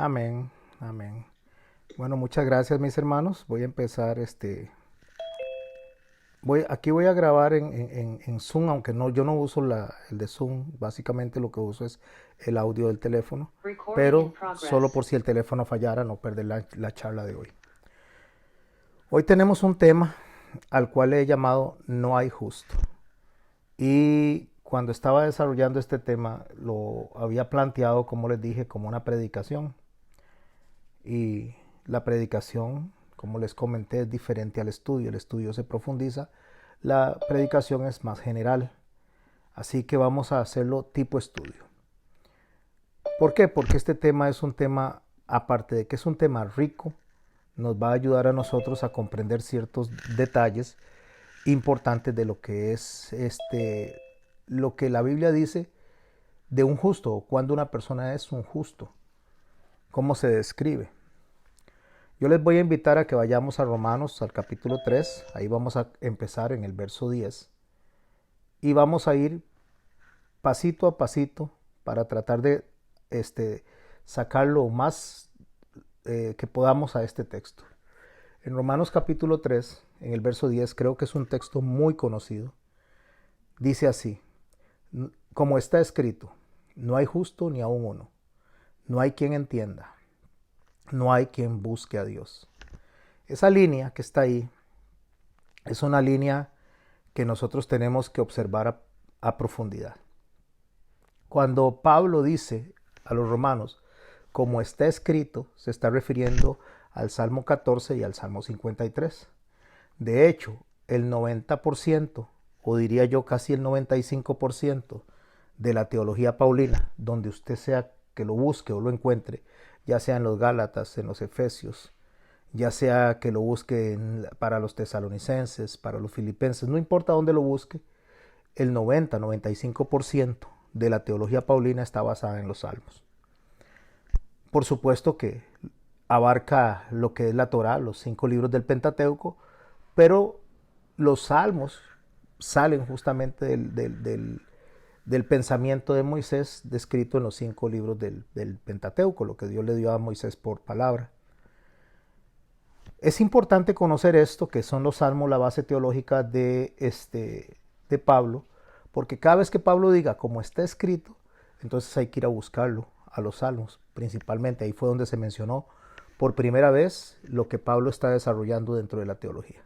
Amén, amén. Bueno, muchas gracias mis hermanos. Voy a empezar aquí voy a grabar en Zoom, aunque no, yo no uso el de Zoom. Básicamente lo que uso es el audio del teléfono, pero solo por si el teléfono fallara, no perder la charla de hoy. Hoy tenemos un tema al cual he llamado No hay justo. Y cuando estaba desarrollando este tema, lo había planteado, como les dije, como una predicación. Y la predicación, como les comenté, es diferente al estudio. El estudio se profundiza, la predicación es más general. Así que vamos a hacerlo tipo estudio. ¿Por qué? Porque este tema es un tema, aparte de que es un tema rico, nos va a ayudar a nosotros a comprender ciertos detalles importantes de lo que es lo que la Biblia dice de un justo, o cuando una persona es un justo, cómo se describe. Yo les voy a invitar a que vayamos a Romanos al capítulo 3. Ahí vamos a empezar en el verso 10 y vamos a ir pasito a pasito para tratar de sacar lo más que podamos a este texto. En Romanos capítulo 3, en el verso 10, creo que es un texto muy conocido. Dice así: como está escrito, no hay justo ni aun uno, no hay quien entienda, no hay quien busque a Dios. Esa línea que está ahí es una línea que nosotros tenemos que observar a profundidad. Cuando Pablo dice a los romanos, como está escrito, se está refiriendo al Salmo 14 y al Salmo 53. De hecho, el 90%, o diría yo casi el 95% de la teología paulina, donde usted sea que lo busque o lo encuentre, ya sea en los Gálatas, en los Efesios, ya sea que lo busque para los tesalonicenses, para los filipenses, no importa dónde lo busque, el 90-95% de la teología paulina está basada en los salmos. Por supuesto que abarca lo que es la Torá, los 5 libros del Pentateuco, pero los salmos salen justamente del pensamiento de Moisés descrito en los 5 libros del Pentateuco, lo que Dios le dio a Moisés por palabra. Es importante conocer esto, que son los salmos, la base teológica de Pablo, porque cada vez que Pablo diga como está escrito, entonces hay que ir a buscarlo a los salmos, principalmente. Ahí fue donde se mencionó por primera vez lo que Pablo está desarrollando dentro de la teología.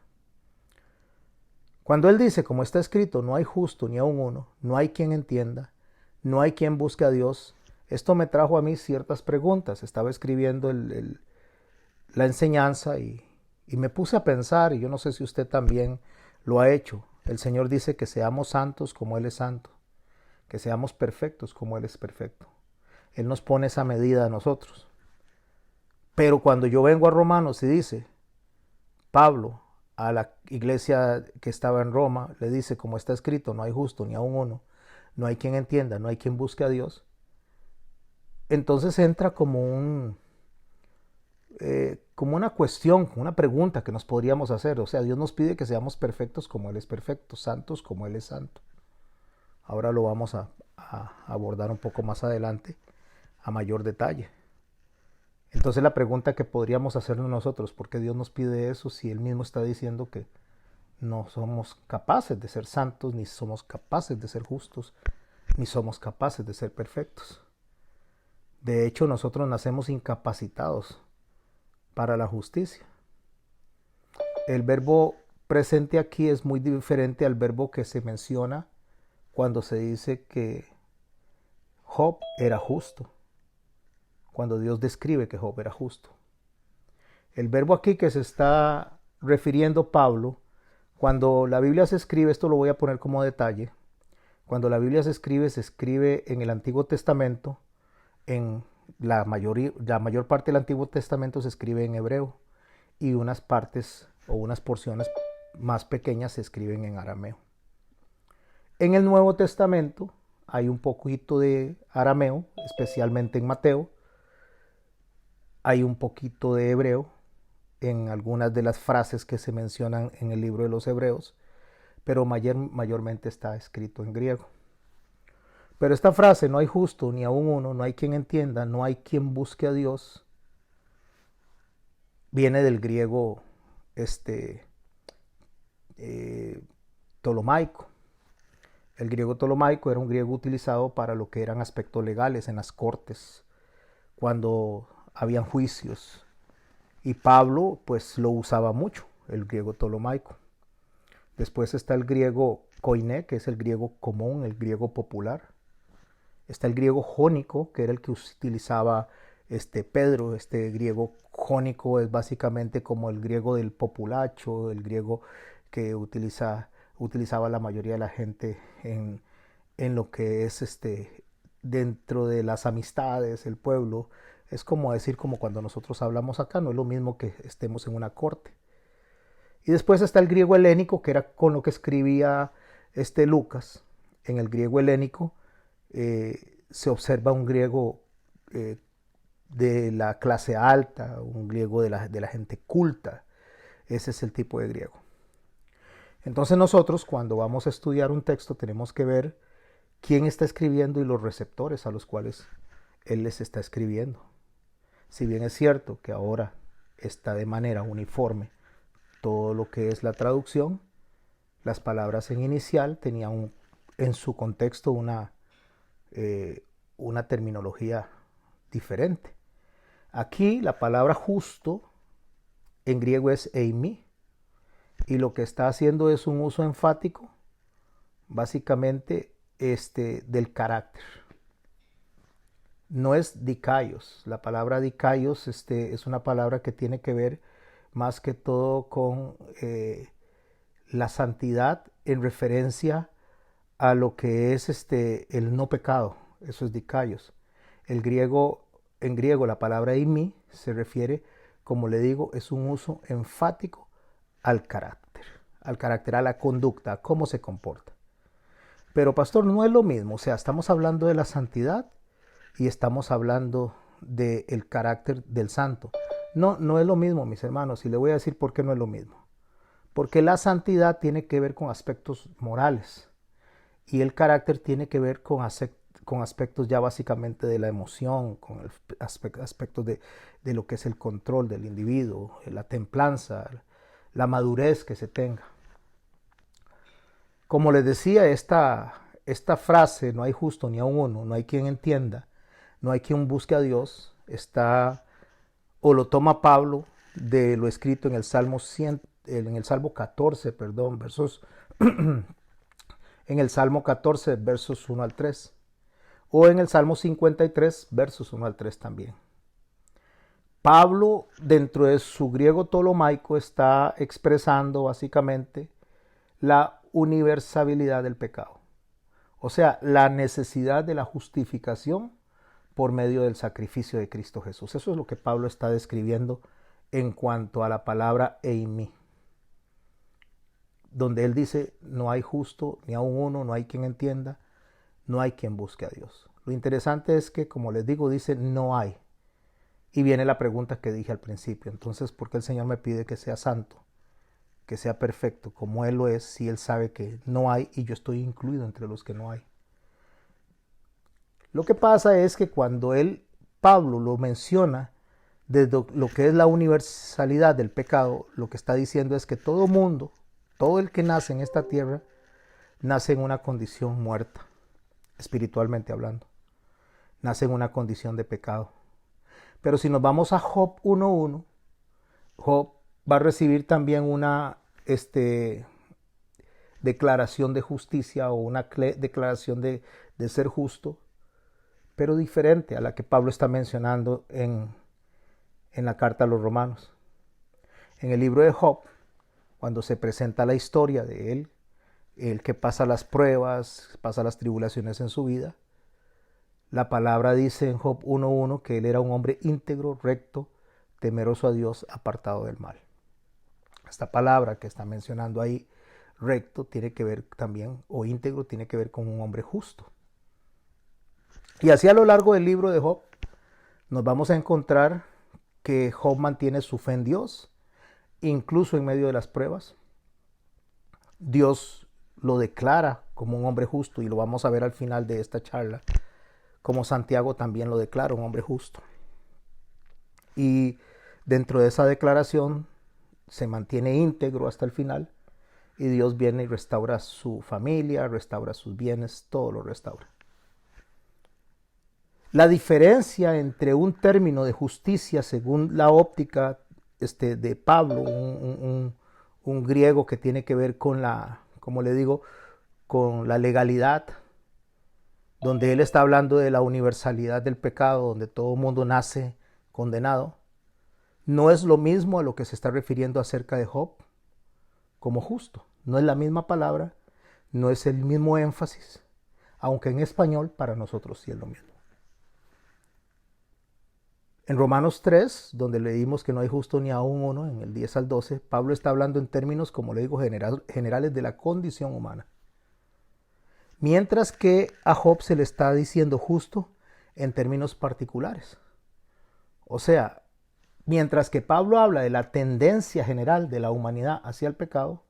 Cuando él dice como está escrito, no hay justo ni aun uno, no hay quien entienda, no hay quien busque a Dios, esto me trajo a mí ciertas preguntas. Estaba escribiendo la enseñanza y me puse a pensar, y yo no sé si usted también lo ha hecho. El Señor dice que seamos santos como Él es santo, que seamos perfectos como Él es perfecto. Él nos pone esa medida a nosotros. Pero cuando yo vengo a Romanos y dice, Pablo a la iglesia que estaba en Roma, le dice, como está escrito, no hay justo ni aun uno, no hay quien entienda, no hay quien busque a Dios, entonces entra como una cuestión, como una pregunta que nos podríamos hacer. O sea, Dios nos pide que seamos perfectos como Él es perfecto, santos como Él es santo. Ahora lo vamos a abordar un poco más adelante a mayor detalle. Entonces la pregunta que podríamos hacernos nosotros, ¿por qué Dios nos pide eso si Él mismo está diciendo que no somos capaces de ser santos, ni somos capaces de ser justos, ni somos capaces de ser perfectos? De hecho, nosotros nacemos incapacitados para la justicia. El verbo presente aquí es muy diferente al verbo que se menciona cuando se dice que Job era justo, cuando Dios describe que Job era justo. El verbo aquí que se está refiriendo Pablo, cuando la Biblia se escribe, esto lo voy a poner como detalle, cuando la Biblia se escribe en el Antiguo Testamento, en la mayor parte del Antiguo Testamento se escribe en hebreo y unas partes o unas porciones más pequeñas se escriben en arameo. En el Nuevo Testamento hay un poquito de arameo, especialmente en Mateo. Hay un poquito de hebreo en algunas de las frases que se mencionan en el libro de los Hebreos, pero mayormente está escrito en griego. Pero esta frase, no hay justo ni aun uno, no hay quien entienda, no hay quien busque a Dios, viene del griego tolomaico. El griego tolomaico era un griego utilizado para lo que eran aspectos legales en las cortes, cuando habían juicios. Y Pablo pues lo usaba mucho, el griego tolomaico. Después está el griego koiné, que es el griego común, el griego popular. Está el griego jónico, que era el que utilizaba Pedro. Este griego jónico es básicamente como el griego del populacho, el griego que utilizaba la mayoría de la gente en lo que es dentro de las amistades, el pueblo. Es como decir, como cuando nosotros hablamos acá, no es lo mismo que estemos en una corte. Y después está el griego helénico, que era con lo que escribía Lucas. En el griego helénico se observa un griego de la clase alta, un griego de la gente culta. Ese es el tipo de griego. Entonces nosotros cuando vamos a estudiar un texto tenemos que ver quién está escribiendo y los receptores a los cuales él les está escribiendo. Si bien es cierto que ahora está de manera uniforme todo lo que es la traducción, las palabras en inicial tenían en su contexto una terminología diferente. Aquí la palabra justo en griego es eimi, y lo que está haciendo es un uso enfático básicamente del carácter. No es dikaios. La palabra dikaios es una palabra que tiene que ver más que todo con la santidad en referencia a lo que es el no pecado. Eso es dikaios. En griego la palabra eimi se refiere, como le digo, es un uso enfático al carácter, a la conducta, a cómo se comporta. Pero pastor, no es lo mismo. O sea, estamos hablando de la santidad y estamos hablando del carácter del santo. No, no es lo mismo, mis hermanos, y le voy a decir por qué no es lo mismo. Porque la santidad tiene que ver con aspectos morales y el carácter tiene que ver con aspectos ya básicamente de la emoción, con aspectos de lo que es el control del individuo, la templanza, la madurez que se tenga. Como les decía, esta frase, no hay justo ni aun uno, no hay quien entienda, no hay quien busque a Dios, o lo toma Pablo de lo escrito en el Salmo 14, en el Salmo 14, versos 1 al 3, o en el Salmo 53, versos 1 al 3 también. Pablo, dentro de su griego tolomaico, está expresando básicamente la universalidad del pecado. O sea, la necesidad de la justificación por medio del sacrificio de Cristo Jesús. Eso es lo que Pablo está describiendo en cuanto a la palabra eimi, donde él dice, no hay justo ni aun uno, no hay quien entienda, no hay quien busque a Dios. Lo interesante es que, como les digo, dice no hay. Y viene la pregunta que dije al principio. Entonces, ¿por qué el Señor me pide que sea santo, que sea perfecto, como Él lo es, si Él sabe que no hay y yo estoy incluido entre los que no hay? Lo que pasa es que cuando Pablo lo menciona desde lo que es la universalidad del pecado, lo que está diciendo es que todo mundo, todo el que nace en esta tierra, nace en una condición muerta, espiritualmente hablando. Nace en una condición de pecado. Pero si nos vamos a Job 1.1, Job va a recibir también una declaración de justicia o una declaración de ser justo, pero diferente a la que Pablo está mencionando en la carta a los romanos. En el libro de Job, cuando se presenta la historia de él, el que pasa las pruebas, pasa las tribulaciones en su vida, la palabra dice en Job 1.1 que él era un hombre íntegro, recto, temeroso a Dios, apartado del mal. Esta palabra que está mencionando ahí, recto, tiene que ver también, o íntegro, tiene que ver con un hombre justo. Y así a lo largo del libro de Job, nos vamos a encontrar que Job mantiene su fe en Dios, incluso en medio de las pruebas. Dios lo declara como un hombre justo, y lo vamos a ver al final de esta charla, como Santiago también lo declara un hombre justo. Y dentro de esa declaración se mantiene íntegro hasta el final, y Dios viene y restaura su familia, restaura sus bienes, todo lo restaura. La diferencia entre un término de justicia según la óptica de Pablo, un griego que tiene que ver con la, como le digo, con la legalidad, donde él está hablando de la universalidad del pecado, donde todo mundo nace condenado, no es lo mismo a lo que se está refiriendo acerca de Job como justo. No es la misma palabra, no es el mismo énfasis, aunque en español para nosotros sí es lo mismo. En Romanos 3, donde leímos que no hay justo ni aún uno, en el 10 al 12, Pablo está hablando en términos, como le digo, generales de la condición humana. Mientras que a Job se le está diciendo justo en términos particulares. O sea, mientras que Pablo habla de la tendencia general de la humanidad hacia el pecado,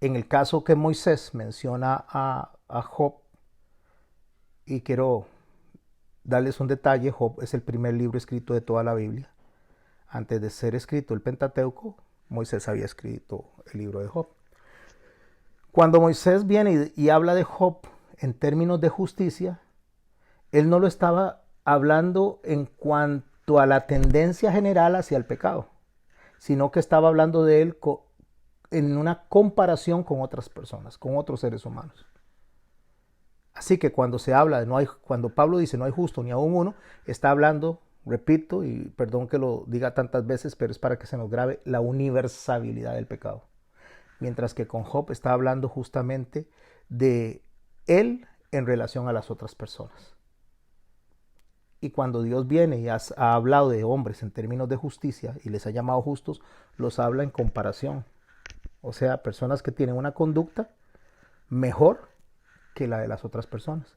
en el caso que Moisés menciona a Job, y quiero darles un detalle, Job es el primer libro escrito de toda la Biblia. Antes de ser escrito el Pentateuco, Moisés había escrito el libro de Job. Cuando Moisés viene y habla de Job en términos de justicia, él no lo estaba hablando en cuanto a la tendencia general hacia el pecado, sino que estaba hablando de él en una comparación con otras personas, con otros seres humanos. Así que cuando se habla de cuando Pablo dice no hay justo ni aún uno, está hablando, repito, y perdón que lo diga tantas veces, pero es para que se nos grabe la universalidad del pecado. Mientras que con Job está hablando justamente de él en relación a las otras personas. Y cuando Dios viene y ha hablado de hombres en términos de justicia y les ha llamado justos, los habla en comparación. O sea, personas que tienen una conducta mejor que la de las otras personas.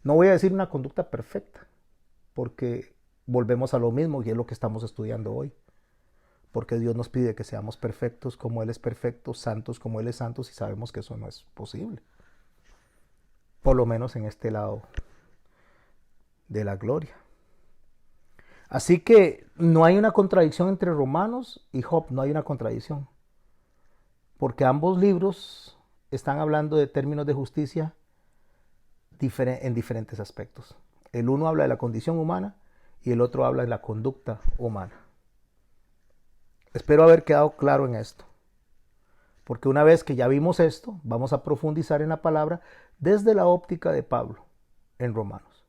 No voy a decir una conducta perfecta, porque volvemos a lo mismo y es lo que estamos estudiando hoy. Porque Dios nos pide que seamos perfectos como Él es perfecto, santos como Él es santo, y sabemos que eso no es posible. Por lo menos en este lado de la gloria. Así que no hay una contradicción entre Romanos y Job, no hay una contradicción. Porque ambos libros están hablando de términos de justicia en diferentes aspectos. El uno habla de la condición humana y el otro habla de la conducta humana. Espero haber quedado claro en esto, porque una vez que ya vimos esto, vamos a profundizar en la palabra desde la óptica de Pablo en Romanos.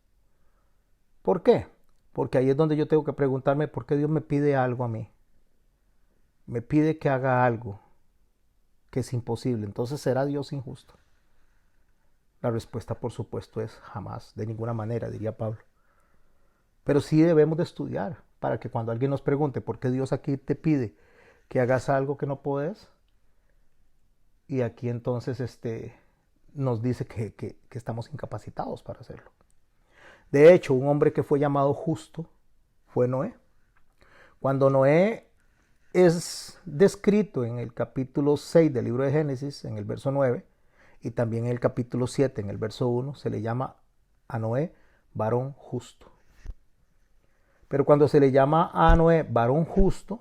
¿Por qué? Porque ahí es donde yo tengo que preguntarme por qué Dios me pide algo a mí. Me pide que haga algo que es imposible. Entonces, ¿será Dios injusto? La respuesta, por supuesto, es jamás, de ninguna manera, diría Pablo. Pero sí debemos de estudiar para que cuando alguien nos pregunte por qué Dios aquí te pide que hagas algo que no puedes, y aquí entonces nos dice que estamos incapacitados para hacerlo. De hecho, un hombre que fue llamado justo fue Noé. Cuando Noé es descrito en el capítulo 6 del libro de Génesis, en el verso 9, y también en el capítulo 7, en el verso 1, se le llama a Noé varón justo. Pero cuando se le llama a Noé varón justo,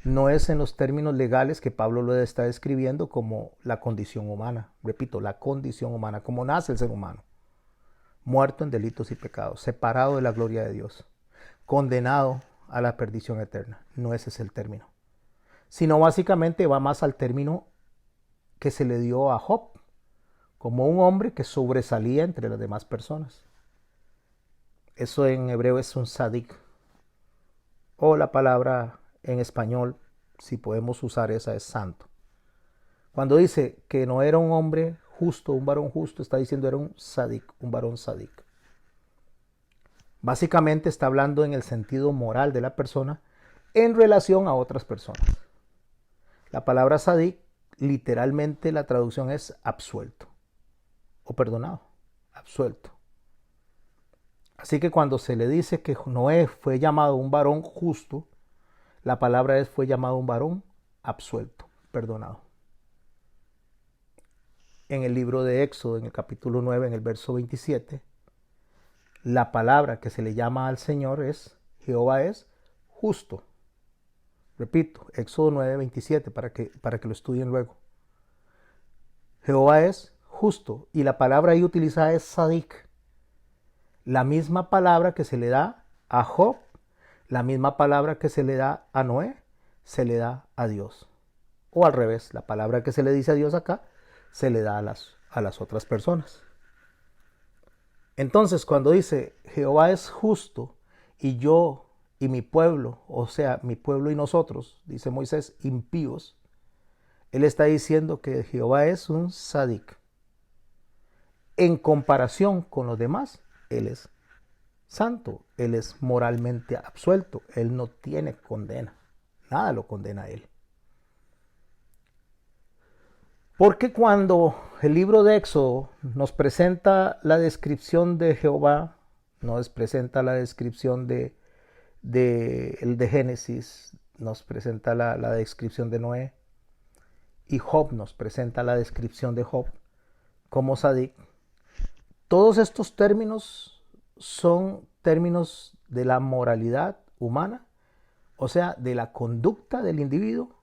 no es en los términos legales que Pablo lo está describiendo como la condición humana. Repito, la condición humana, como nace el ser humano. Muerto en delitos y pecados, separado de la gloria de Dios, condenado a la perdición eterna. No ese es el término. Sino básicamente va más al término que se le dio a Job, como un hombre que sobresalía entre las demás personas. Eso en hebreo es un sadik. O la palabra en español, si podemos usar esa, es santo. Cuando dice que no era un hombre justo, un varón justo, está diciendo era un sadik, un varón sadik. Básicamente está hablando en el sentido moral de la persona en relación a otras personas. La palabra sadik, literalmente la traducción es absuelto o perdonado, absuelto. Así que cuando se le dice que Noé fue llamado un varón justo, la palabra fue llamado un varón absuelto, perdonado. en el libro de Éxodo, en el capítulo 9, en el verso 27, la palabra que se le llama al Señor es, Jehová es justo. Repito, Éxodo 9, 27, para que lo estudien luego. Jehová es justo, y la palabra ahí utilizada es sadik. La misma palabra que se le da a Job, la misma palabra que se le da a Noé, se le da a Dios. O al revés, la palabra que se le dice a Dios acá, se le da a las otras personas. Entonces, cuando dice Jehová es justo y yo y mi pueblo, o sea, mi pueblo y nosotros, dice Moisés, impíos, él está diciendo que Jehová es un sadik. En comparación con los demás, él es santo, él es moralmente absuelto, él no tiene condena, nada lo condena a él. Porque cuando el libro de Éxodo nos presenta la descripción de Jehová, nos presenta la descripción de Génesis, nos presenta la descripción de Noé, y Job nos presenta la descripción de Job como sadik, todos estos términos son términos de la moralidad humana, o sea, de la conducta del individuo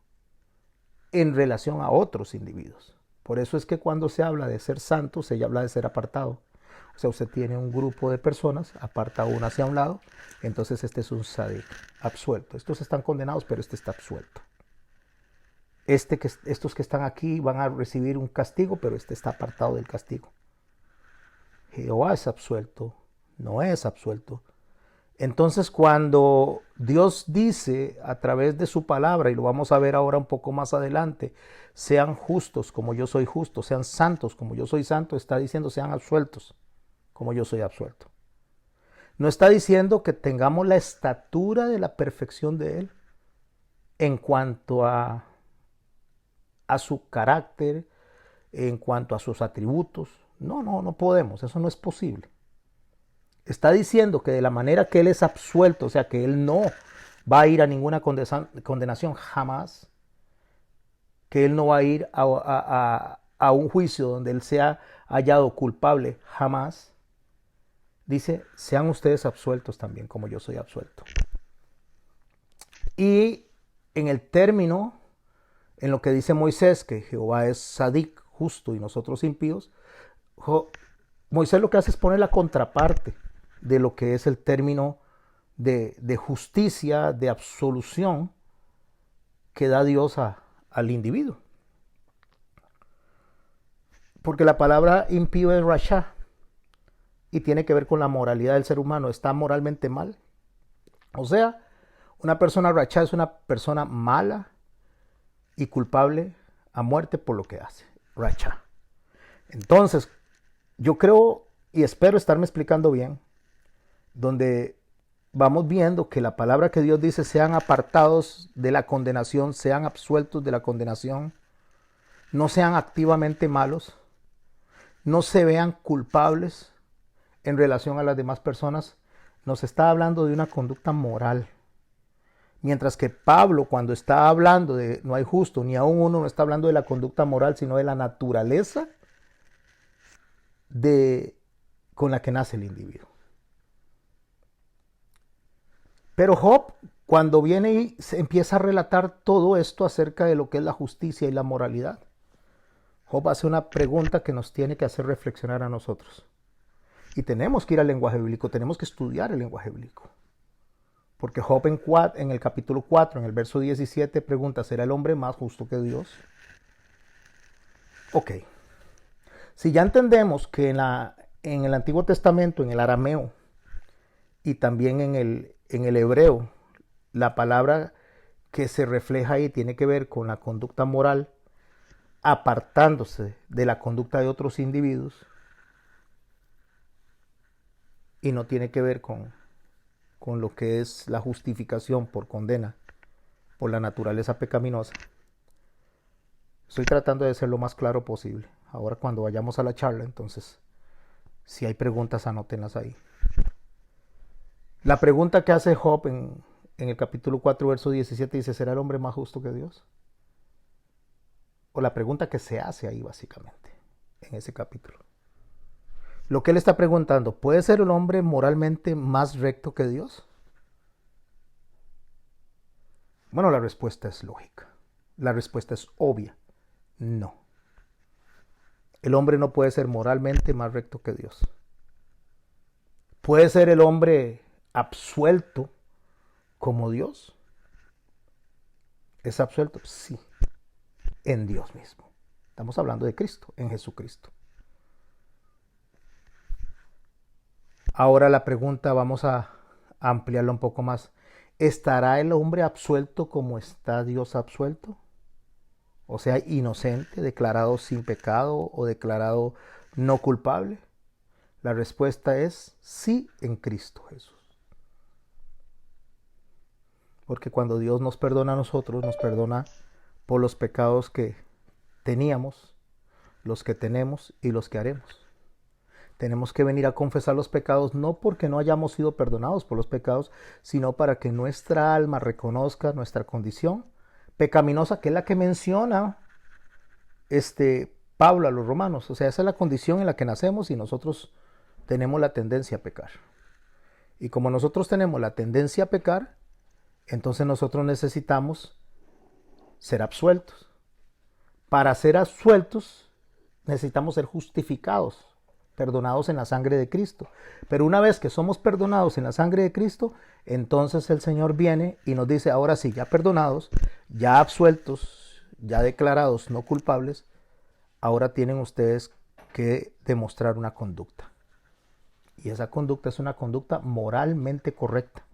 en relación a otros individuos. Por eso es que cuando se habla de ser santo, se habla de ser apartado. O sea, usted tiene un grupo de personas, aparta una hacia un lado, entonces este es un sadik, absuelto. Estos están condenados, pero este está absuelto. Estos que están aquí van a recibir un castigo, pero este está apartado del castigo. Jehová es absuelto, no es absuelto. Entonces, cuando Dios dice a través de su palabra, y lo vamos a ver ahora un poco más adelante, sean justos como yo soy justo, sean santos como yo soy santo, está diciendo sean absueltos como yo soy absuelto. No está diciendo que tengamos la estatura de la perfección de Él en cuanto a su carácter, en cuanto a sus atributos. No podemos, eso no es posible. Está diciendo que de la manera que Él es absuelto, o sea, que Él no va a ir a ninguna condenación jamás, que Él no va a ir a un juicio donde Él sea hallado culpable jamás, dice, sean ustedes absueltos también como yo soy absuelto. Y en el término, en lo que dice Moisés, que Jehová es sadik, justo, y nosotros impíos, Moisés lo que hace es poner la contraparte de lo que es el término de justicia, de absolución que da Dios al individuo. Porque la palabra impío es rasha y tiene que ver con la moralidad del ser humano. Está moralmente mal. O sea, una persona rasha es una persona mala y culpable a muerte por lo que hace. Rasha. Entonces, yo creo y espero estarme explicando bien, donde vamos viendo que la palabra que Dios dice, sean apartados de la condenación, sean absueltos de la condenación, no sean activamente malos, no se vean culpables en relación a las demás personas, nos está hablando de una conducta moral. Mientras que Pablo, cuando está hablando de no hay justo, ni aún uno no está hablando de la conducta moral, sino de la naturaleza con la que nace el individuo. Pero Job, cuando viene y se empieza a relatar todo esto acerca de lo que es la justicia y la moralidad, Job hace una pregunta que nos tiene que hacer reflexionar a nosotros. Y tenemos que ir al lenguaje bíblico, tenemos que estudiar el lenguaje bíblico. Porque Job en el capítulo 4, en el verso 17, pregunta, ¿será el hombre más justo que Dios? Ok. Si ya entendemos que en el Antiguo Testamento, en el arameo, y también en el hebreo, la palabra que se refleja ahí tiene que ver con la conducta moral, apartándose de la conducta de otros individuos, y no tiene que ver con lo que es la justificación por condena, por la naturaleza pecaminosa. Estoy tratando de ser lo más claro posible. Ahora cuando vayamos a la charla, entonces, si hay preguntas, anótenlas ahí. La pregunta que hace Job en el capítulo 4, verso 17, dice, ¿será el hombre más justo que Dios? O la pregunta que se hace ahí, básicamente. en ese capítulo. Lo que él está preguntando, ¿puede ser el hombre moralmente más recto que Dios? Bueno, la respuesta es lógica. La respuesta es obvia. No. El hombre no puede ser moralmente más recto que Dios. ¿Puede ser el hombre absuelto como Dios? ¿Es absuelto? Sí, en Dios mismo. Estamos hablando de Cristo, en Jesucristo. Ahora la pregunta, vamos a ampliarla un poco más. ¿Estará el hombre absuelto como está Dios absuelto? O sea, inocente, declarado sin pecado o declarado no culpable. La respuesta es sí en Cristo Jesús. Porque cuando Dios nos perdona a nosotros, nos perdona por los pecados que teníamos, los que tenemos y los que haremos. Tenemos que venir a confesar los pecados no porque no hayamos sido perdonados por los pecados, sino para que nuestra alma reconozca nuestra condición pecaminosa, que es la que menciona Pablo a los romanos. O sea, esa es la condición en la que nacemos y nosotros tenemos la tendencia a pecar. Y como nosotros tenemos la tendencia a pecar, entonces nosotros necesitamos ser absueltos. Para ser absueltos necesitamos ser justificados, perdonados en la sangre de Cristo. Pero una vez que somos perdonados en la sangre de Cristo, entonces el Señor viene y nos dice, ahora sí, ya perdonados, ya absueltos, ya declarados no culpables, ahora tienen ustedes que demostrar una conducta. Y esa conducta es una conducta moralmente correcta,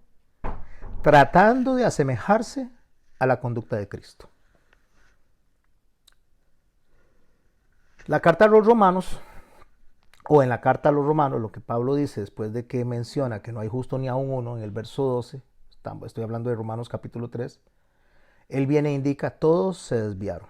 tratando de asemejarse a la conducta de Cristo. La carta a los romanos, o en la carta a los romanos, lo que Pablo dice después de que menciona que no hay justo ni aun uno, en el verso 12, estoy hablando de Romanos capítulo 3, él viene e indica, todos se desviaron.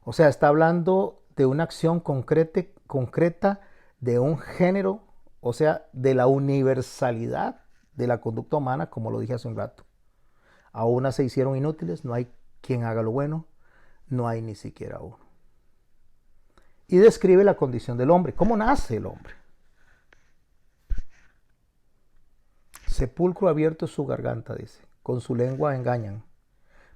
O sea, está hablando de una acción concreta de un género, o sea, de la universalidad de la conducta humana, como lo dije hace un rato. A unas se hicieron inútiles, no hay quien haga lo bueno, no hay ni siquiera uno. Y describe la condición del hombre, cómo nace el hombre. Sepulcro abierto es su garganta, dice, con su lengua engañan.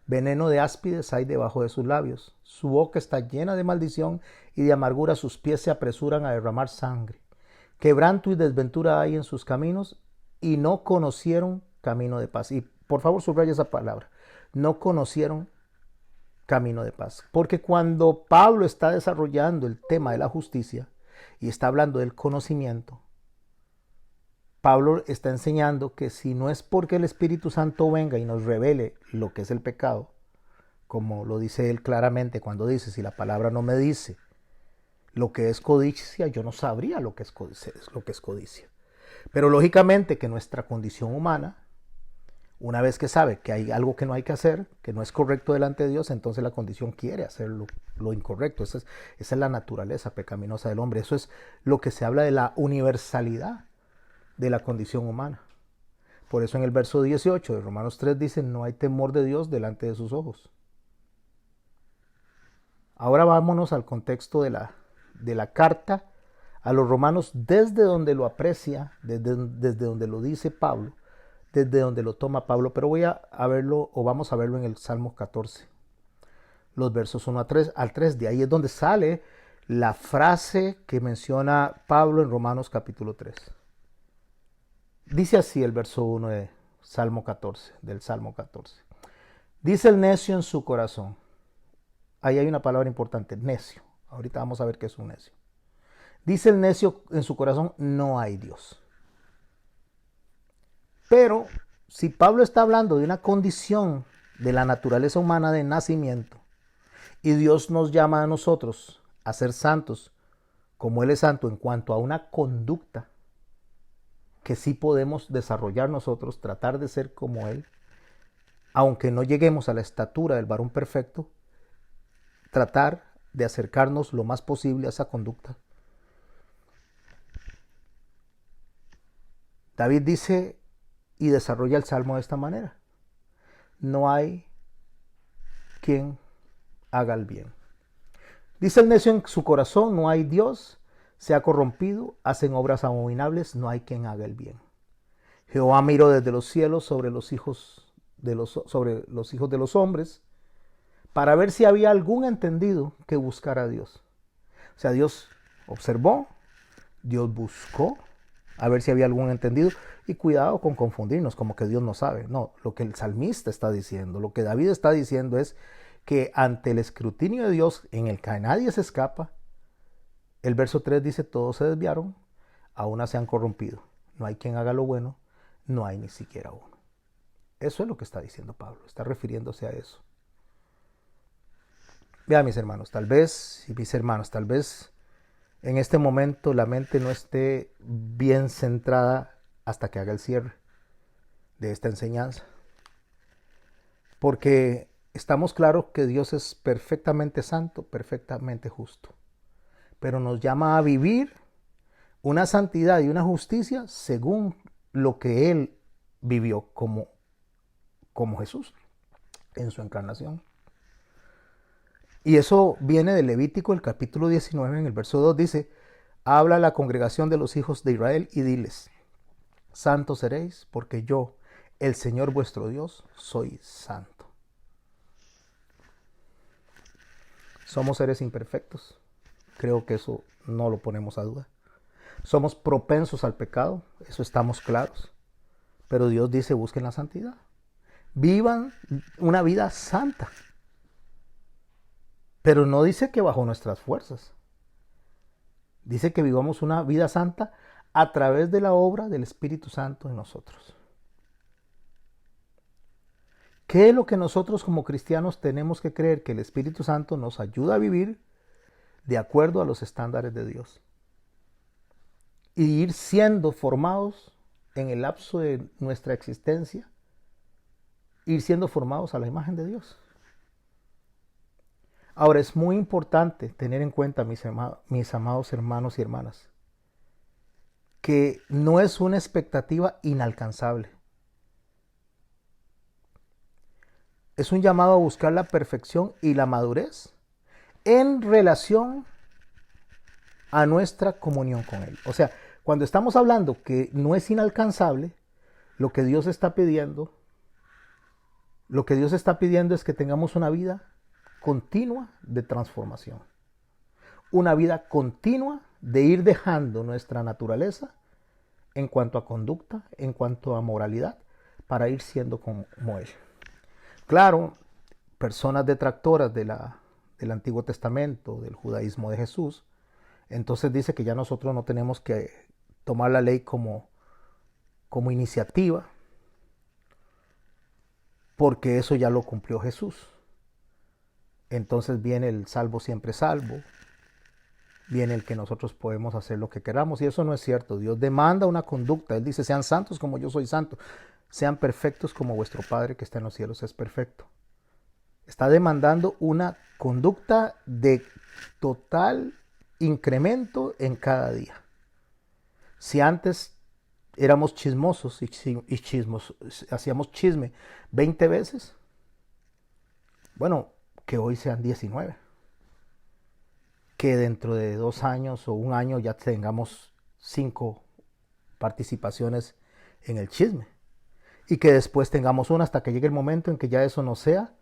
Veneno de áspides hay debajo de sus labios. Su boca está llena de maldición y de amargura sus pies se apresuran a derramar sangre. Quebranto y desventura hay en sus caminos y no conocieron camino de paz. Y por favor subraya esa palabra. No conocieron camino de paz. Porque cuando Pablo está desarrollando el tema de la justicia y está hablando del conocimiento, Pablo está enseñando que si no es porque el Espíritu Santo venga y nos revele lo que es el pecado, como lo dice él claramente cuando dice, si la palabra no me dice lo que es codicia, yo no sabría lo que es codicia. Pero lógicamente que nuestra condición humana, una vez que sabe que hay algo que no hay que hacer, que no es correcto delante de Dios, entonces la condición quiere hacer lo incorrecto. Esa es la naturaleza pecaminosa del hombre. Eso es lo que se habla de la universalidad de la condición humana. Por eso en el verso 18 de Romanos 3 dice, no hay temor de Dios delante de sus ojos. Ahora vámonos al contexto de la carta a los romanos, desde donde lo aprecia, desde donde lo dice Pablo, desde donde lo toma Pablo, pero vamos a verlo en el Salmo 14, los versos 1 al 3, de ahí es donde sale la frase que menciona Pablo en Romanos capítulo 3. Dice así el verso 1 de Salmo 14, del Salmo 14. Dice el necio en su corazón. Ahí hay una palabra importante, necio. Ahorita vamos a ver qué es un necio. Dice el necio en su corazón, no hay Dios. Pero si Pablo está hablando de una condición de la naturaleza humana de nacimiento y Dios nos llama a nosotros a ser santos como Él es santo en cuanto a una conducta que sí podemos desarrollar nosotros, tratar de ser como Él, aunque no lleguemos a la estatura del varón perfecto, tratar de acercarnos lo más posible a esa conducta. David dice y desarrolla el salmo de esta manera: no hay quien haga el bien. Dice el necio en su corazón, no hay Dios, se ha corrompido, hacen obras abominables, no hay quien haga el bien. Jehová miró desde los cielos sobre los hijos de los hombres para ver si había algún entendido que buscara a Dios. O sea, Dios observó, Dios buscó a ver si había algún entendido. Y cuidado con confundirnos como que Dios no sabe. No, lo que el salmista está diciendo, lo que David está diciendo es que ante el escrutinio de Dios, en el que nadie se escapa, el verso 3 dice, todos se desviaron, a una se han corrompido. No hay quien haga lo bueno, no hay ni siquiera uno. Eso es lo que está diciendo Pablo, está refiriéndose a eso. Vean mis hermanos, tal vez en este momento la mente no esté bien centrada hasta que haga el cierre de esta enseñanza. Porque estamos claros que Dios es perfectamente santo, perfectamente justo. Pero nos llama a vivir una santidad y una justicia según lo que Él vivió como Jesús en su encarnación. Y eso viene de Levítico, el capítulo 19, en el verso 2 dice, habla a la congregación de los hijos de Israel y diles, santos seréis porque yo, el Señor vuestro Dios, soy santo. Somos seres imperfectos, creo que eso no lo ponemos a duda. Somos propensos al pecado, eso estamos claros, pero Dios dice busquen la santidad, vivan una vida santa. Pero no dice que bajo nuestras fuerzas. Dice que vivamos una vida santa a través de la obra del Espíritu Santo en nosotros. ¿Qué es lo que nosotros como cristianos tenemos que creer? Que el Espíritu Santo nos ayuda a vivir de acuerdo a los estándares de Dios. Y ir siendo formados en el lapso de nuestra existencia, ir siendo formados a la imagen de Dios. Ahora, es muy importante tener en cuenta, mis amados hermanos y hermanas, que no es una expectativa inalcanzable. Es un llamado a buscar la perfección y la madurez en relación a nuestra comunión con Él. O sea, cuando estamos hablando que no es inalcanzable, lo que Dios está pidiendo es que tengamos una vida continua de transformación. Una vida continua de ir dejando nuestra naturaleza en cuanto a conducta, en cuanto a moralidad, para ir siendo como Él. Claro, personas detractoras del Antiguo Testamento, del judaísmo de Jesús, entonces dice que ya nosotros no tenemos que tomar la ley como iniciativa, porque eso ya lo cumplió Jesús. Entonces viene el salvo siempre salvo, viene el que nosotros podemos hacer lo que queramos, y eso no es cierto. Dios demanda una conducta. Él dice, sean santos como yo soy santo, sean perfectos como vuestro Padre que está en los cielos es perfecto. Está demandando una conducta de total incremento en cada día. Si antes éramos chismosos hacíamos chisme 20 veces, bueno, que hoy sean 19. Que dentro de 2 años o 1 año ya tengamos 5 participaciones en el chisme. Y que después tengamos una hasta que llegue el momento en que ya eso no sea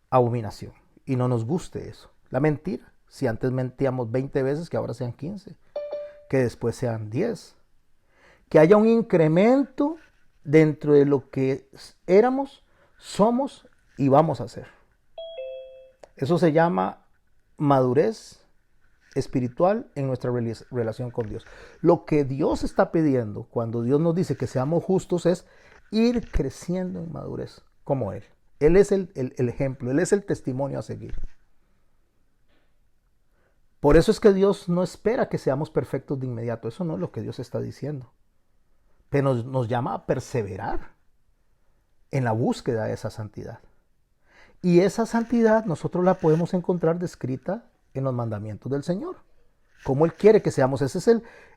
abominación. Y no nos guste eso. La mentira. Si antes mentíamos 20 veces, que ahora sean 15. Que después sean 10. Que haya un incremento dentro de lo que éramos, somos y vamos a ser. Eso se llama madurez espiritual en nuestra relación con Dios. Lo que Dios está pidiendo cuando Dios nos dice que seamos justos es ir creciendo en madurez como Él. Él es el ejemplo, Él es el testimonio a seguir. Por eso es que Dios no espera que seamos perfectos de inmediato. Eso no es lo que Dios está diciendo. Pero nos llama a perseverar en la búsqueda de esa santidad. Y esa santidad nosotros la podemos encontrar descrita en los mandamientos del Señor. Como Él quiere que seamos. Ese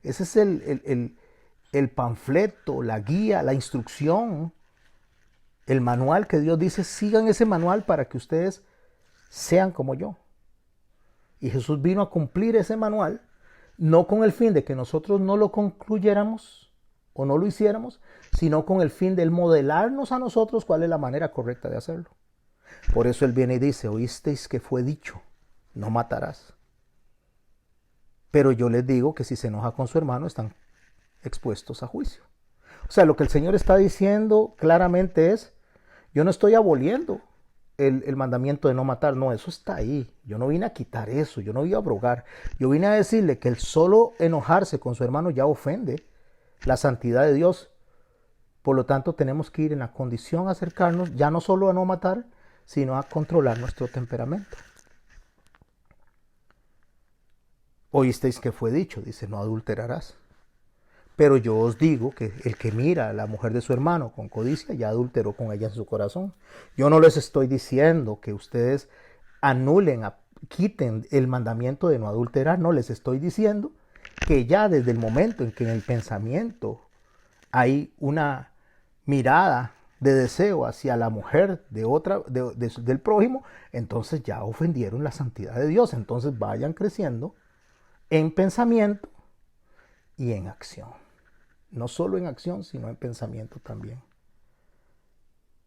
es el panfleto, la guía, la instrucción, el manual que Dios dice, sigan ese manual para que ustedes sean como yo. Y Jesús vino a cumplir ese manual, no con el fin de que nosotros no lo concluyéramos o no lo hiciéramos, sino con el fin de modelarnos a nosotros cuál es la manera correcta de hacerlo. Por eso Él viene y dice, oísteis que fue dicho, no matarás. Pero yo les digo que si se enoja con su hermano están expuestos a juicio. O sea, lo que el Señor está diciendo claramente es, yo no estoy aboliendo el mandamiento de no matar, no, eso está ahí. Yo no vine a quitar eso, yo no vine a abrogar. Yo vine a decirle que el solo enojarse con su hermano ya ofende la santidad de Dios. Por lo tanto, tenemos que ir en la condición a acercarnos, ya no solo a no matar, sino a controlar nuestro temperamento. Oísteis que fue dicho, dice, no adulterarás. Pero yo os digo que el que mira a la mujer de su hermano con codicia ya adulteró con ella en su corazón. Yo no les estoy diciendo que ustedes anulen, quiten el mandamiento de no adulterar. No, les estoy diciendo que ya desde el momento en que en el pensamiento hay una mirada de deseo hacia la mujer del prójimo, entonces ya ofendieron la santidad de Dios. Entonces vayan creciendo en pensamiento y en acción. No solo en acción, sino en pensamiento también.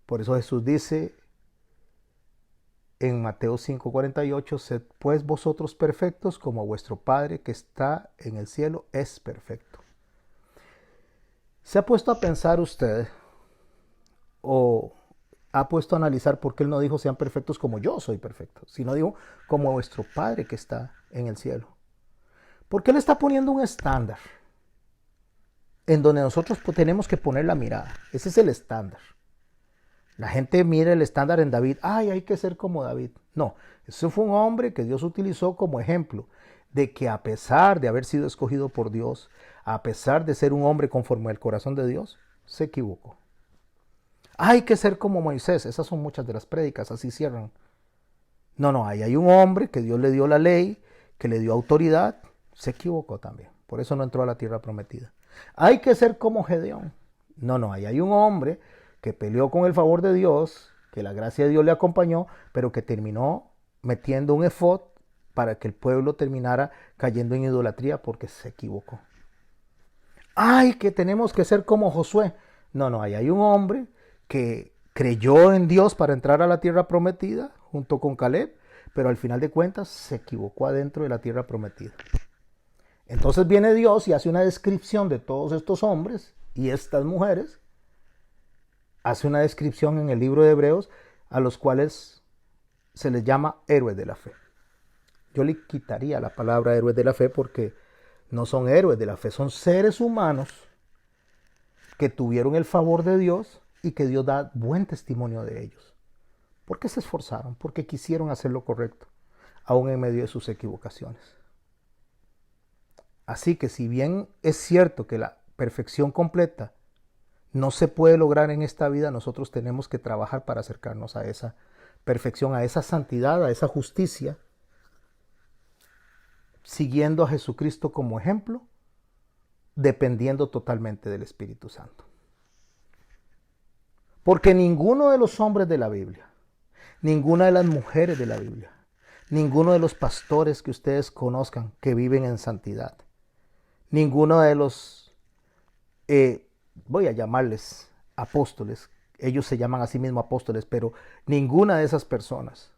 Por eso Jesús dice en Mateo 5:48, sed pues vosotros perfectos como vuestro Padre que está en el cielo es perfecto. ¿Se ha puesto a pensar usted o ha puesto a analizar por qué Él no dijo sean perfectos como yo soy perfecto, sino dijo como vuestro Padre que está en el cielo? Porque Él está poniendo un estándar en donde nosotros tenemos que poner la mirada. Ese es el estándar. La gente mira el estándar en David. Ay, hay que ser como David. No, ese fue un hombre que Dios utilizó como ejemplo de que a pesar de haber sido escogido por Dios, a pesar de ser un hombre conforme al corazón de Dios, se equivocó. Hay que ser como Moisés. Esas son muchas de las prédicas, así cierran. No, ahí hay un hombre que Dios le dio la ley, que le dio autoridad, se equivocó también. Por eso no entró a la tierra prometida. Hay que ser como Gedeón. No, ahí hay un hombre que peleó con el favor de Dios, que la gracia de Dios le acompañó, pero que terminó metiendo un efod para que el pueblo terminara cayendo en idolatría porque se equivocó. Ay, que tenemos que ser como Josué. No, ahí hay un hombre que creyó en Dios para entrar a la tierra prometida junto con Caleb, pero al final de cuentas se equivocó adentro de la tierra prometida. Entonces viene Dios y hace una descripción de todos estos hombres y estas mujeres. Hace una descripción en el libro de Hebreos a los cuales se les llama héroes de la fe. Yo le quitaría la palabra héroes de la fe porque no son héroes de la fe, son seres humanos que tuvieron el favor de Dios y que Dios da buen testimonio de ellos. Porque se esforzaron, porque quisieron hacer lo correcto, aún en medio de sus equivocaciones. Así que si bien es cierto que la perfección completa no se puede lograr en esta vida, nosotros tenemos que trabajar para acercarnos a esa perfección, a esa santidad, a esa justicia, siguiendo a Jesucristo como ejemplo, dependiendo totalmente del Espíritu Santo. Porque ninguno de los hombres de la Biblia, ninguna de las mujeres de la Biblia, ninguno de los pastores que ustedes conozcan que viven en santidad, ninguno de los, voy a llamarles apóstoles, ellos se llaman a sí mismos apóstoles, pero ninguna de esas personas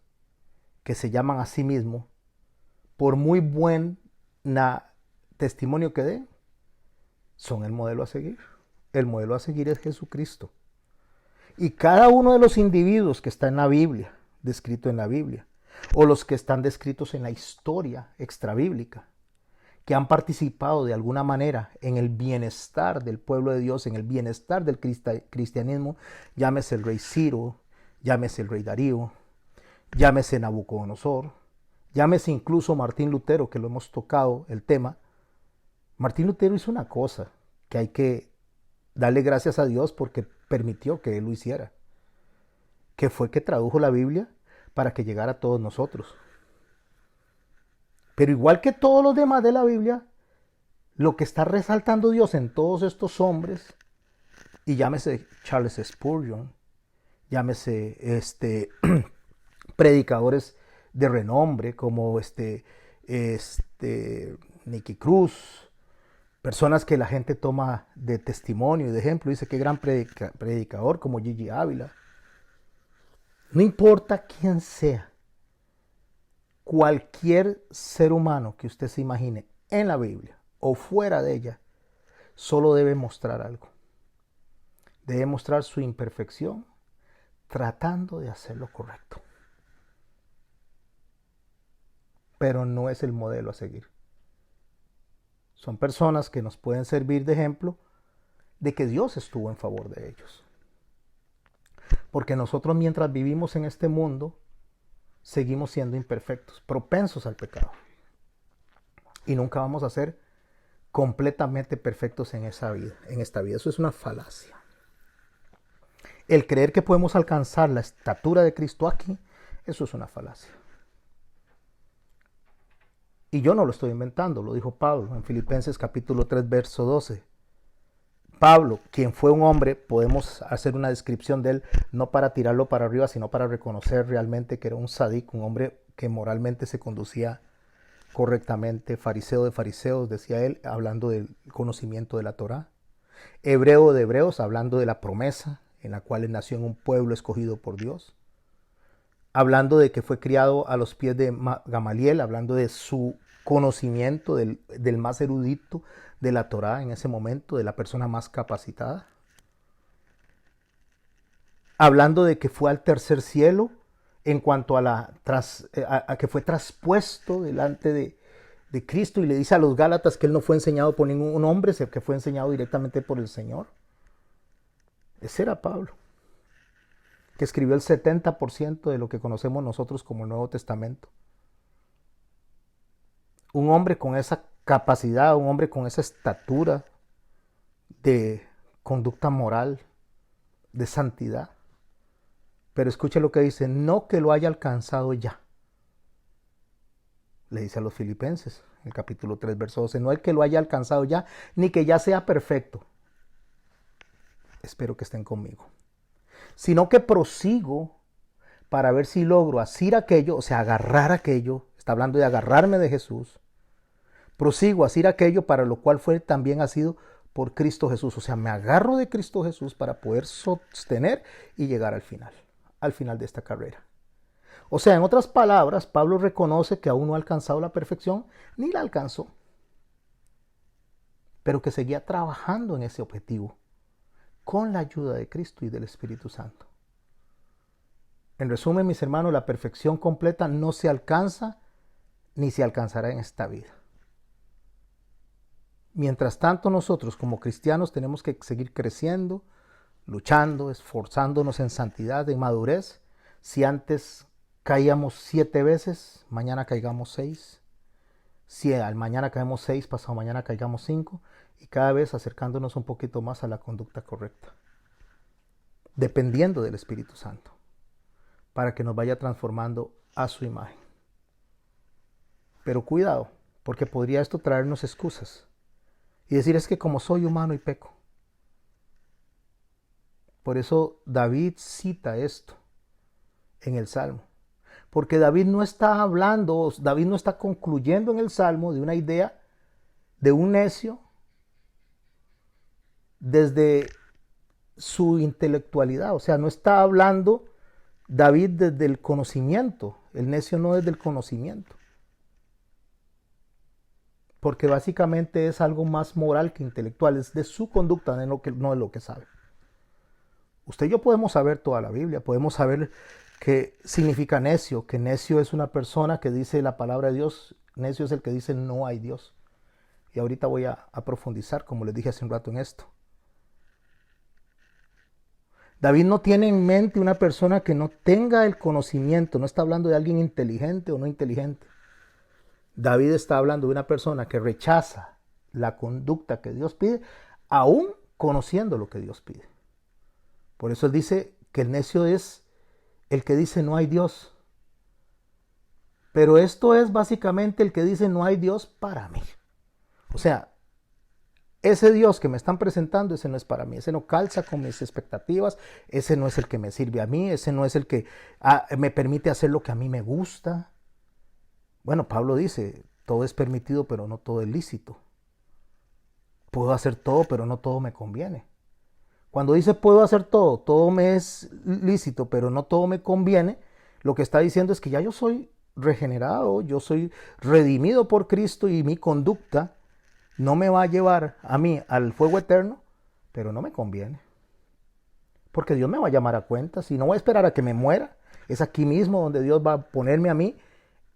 que se llaman a sí mismos, por muy buen testimonio que den, son el modelo a seguir. El modelo a seguir es Jesucristo. Y cada uno de los individuos que está en la Biblia, descrito en la Biblia, o los que están descritos en la historia extrabíblica, que han participado de alguna manera en el bienestar del pueblo de Dios, en el bienestar del cristianismo, llámese el rey Ciro, llámese el rey Darío, llámese Nabucodonosor, llámese incluso Martín Lutero, que lo hemos tocado el tema. Martín Lutero hizo una cosa que hay que darle gracias a Dios porque permitió que él lo hiciera, que fue que tradujo la Biblia para que llegara a todos nosotros. Pero igual que todos los demás de la Biblia, lo que está resaltando Dios en todos estos hombres, y llámese Charles Spurgeon, llámese predicadores de renombre como Nicky Cruz, personas que la gente toma de testimonio y de ejemplo. Dice que gran predicador como Gigi Ávila. No importa quién sea, cualquier ser humano que usted se imagine en la Biblia o fuera de ella, solo debe mostrar algo. Debe mostrar su imperfección tratando de hacer lo correcto. Pero no es el modelo a seguir. Son personas que nos pueden servir de ejemplo de que Dios estuvo en favor de ellos. Porque nosotros mientras vivimos en este mundo, seguimos siendo imperfectos, propensos al pecado. Y nunca vamos a ser completamente perfectos en esta vida. Eso es una falacia. El creer que podemos alcanzar la estatura de Cristo aquí, eso es una falacia. Y yo no lo estoy inventando, lo dijo Pablo en Filipenses capítulo 3, verso 12. Pablo, quien fue un hombre, podemos hacer una descripción de él, no para tirarlo para arriba, sino para reconocer realmente que era un sádico, un hombre que moralmente se conducía correctamente, fariseo de fariseos, decía él, hablando del conocimiento de la Torá. Hebreo de hebreos, hablando de la promesa en la cual él nació en un pueblo escogido por Dios. Hablando de que fue criado a los pies de Gamaliel, hablando de su conocimiento del más erudito de la Torá en ese momento, de la persona más capacitada. Hablando de que fue al tercer cielo en cuanto a que fue traspuesto delante de Cristo, y le dice a los Gálatas que él no fue enseñado por ningún hombre, que fue enseñado directamente por el Señor. Ese era Pablo, que escribió el 70% de lo que conocemos nosotros como el Nuevo Testamento. Un hombre con esa capacidad, un hombre con esa estatura de conducta moral, de santidad. Pero escuche lo que dice, no que lo haya alcanzado ya. Le dice a los Filipenses, en el capítulo 3, verso 12, no el que lo haya alcanzado ya, ni que ya sea perfecto. Espero que estén conmigo. Sino que prosigo para ver si logro asir aquello, o sea, agarrar aquello, está hablando de agarrarme de Jesús. Prosigo a asir aquello para lo cual fue también asido por Cristo Jesús. O sea, me agarro de Cristo Jesús para poder sostener y llegar al final de esta carrera. O sea, en otras palabras, Pablo reconoce que aún no ha alcanzado la perfección, ni la alcanzó, pero que seguía trabajando en ese objetivo, con la ayuda de Cristo y del Espíritu Santo. En resumen, mis hermanos, la perfección completa no se alcanza, ni se alcanzará en esta vida. Mientras tanto, nosotros como cristianos tenemos que seguir creciendo, luchando, esforzándonos en santidad, en madurez. Si antes caíamos 7 veces, mañana caigamos 6. Si al mañana caemos 6, pasado mañana caigamos 5. Y cada vez acercándonos un poquito más a la conducta correcta. Dependiendo del Espíritu Santo. Para que nos vaya transformando a su imagen. Pero cuidado, porque podría esto traernos excusas. Y decir, es que como soy humano y peco. Por eso David cita esto en el Salmo. Porque David no está hablando, David no está concluyendo en el Salmo de una idea de un necio desde su intelectualidad. O sea, no está hablando David desde el conocimiento. El necio no es del conocimiento. Porque básicamente es algo más moral que intelectual. Es de su conducta, no de lo que sabe. Usted y yo podemos saber toda la Biblia, podemos saber qué significa necio, que necio es una persona que dice la palabra de Dios, necio es el que dice no hay Dios. Y ahorita voy a profundizar, como les dije hace un rato, en esto. David no tiene en mente una persona que no tenga el conocimiento, no está hablando de alguien inteligente o no inteligente. David está hablando de una persona que rechaza la conducta que Dios pide, aún conociendo lo que Dios pide. Por eso él dice que el necio es el que dice no hay Dios. Pero esto es básicamente el que dice no hay Dios para mí. O sea, ese Dios que me están presentando, ese no es para mí. Ese no calza con mis expectativas. Ese no es el que me sirve a mí. Ese no es el que me permite hacer lo que a mí me gusta. Bueno, Pablo dice, Todo es permitido, pero no todo es lícito. Puedo hacer todo, pero no todo me conviene. Cuando dice puedo hacer todo, todo me es lícito, pero no todo me conviene, lo que está diciendo es que ya yo soy regenerado, yo soy redimido por Cristo y mi conducta no me va a llevar a mí al fuego eterno, pero no me conviene. Porque Dios me va a llamar a cuentas y no voy a esperar a que me muera. Es aquí mismo donde Dios va a ponerme a mí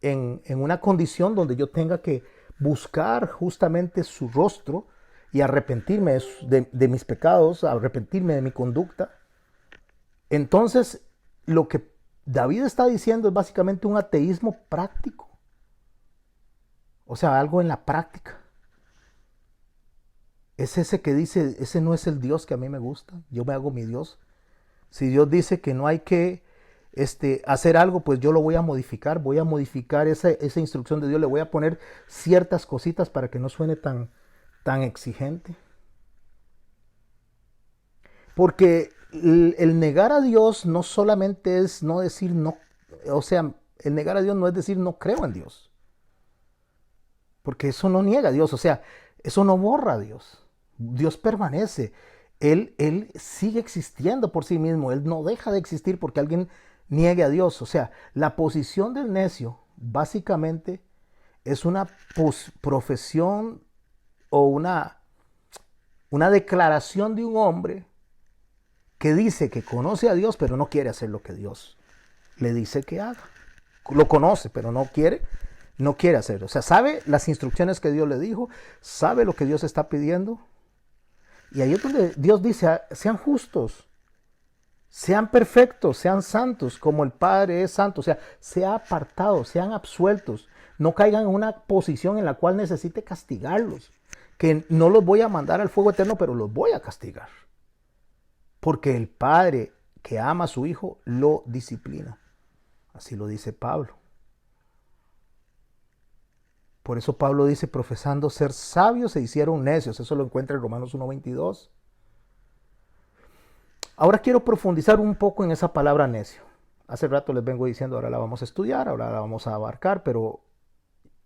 en una condición donde yo tenga que buscar justamente su rostro y arrepentirme de mis pecados, arrepentirme de mi conducta. Entonces, lo que David está diciendo es básicamente un ateísmo práctico. O sea, algo en la práctica. Es ese que dice, ese no es el Dios que a mí me gusta, yo me hago mi Dios. Si Dios dice que no hay que hacer algo, pues yo lo voy a modificar esa instrucción de Dios, le voy a poner ciertas cositas para que no suene tan exigente. Porque el negar a Dios no solamente es no decir no, o sea, el negar a Dios no es decir no creo en Dios. Porque eso no niega a Dios, o sea, eso no borra a Dios. Dios permanece. Él sigue existiendo por sí mismo. Él no deja de existir porque alguien niegue a Dios. O sea, la posición del necio básicamente es una profesión o una declaración de un hombre que dice que conoce a Dios, pero no quiere hacer lo que Dios le dice que haga. Lo conoce, pero no quiere hacerlo. O sea, sabe las instrucciones que Dios le dijo, sabe lo que Dios está pidiendo. Y ahí es donde Dios dice, sean justos, sean perfectos, sean santos, como el Padre es santo. O sea, sean apartados, sean absueltos. No caigan en una posición en la cual necesite castigarlos. Que no los voy a mandar al fuego eterno, pero los voy a castigar. Porque el Padre que ama a su Hijo lo disciplina. Así lo dice Pablo. Por eso Pablo dice, profesando ser sabios se hicieron necios. Eso lo encuentra en Romanos 1:22. Ahora quiero profundizar un poco en esa palabra necio. Hace rato les vengo diciendo, ahora la vamos a estudiar, ahora la vamos a abarcar, pero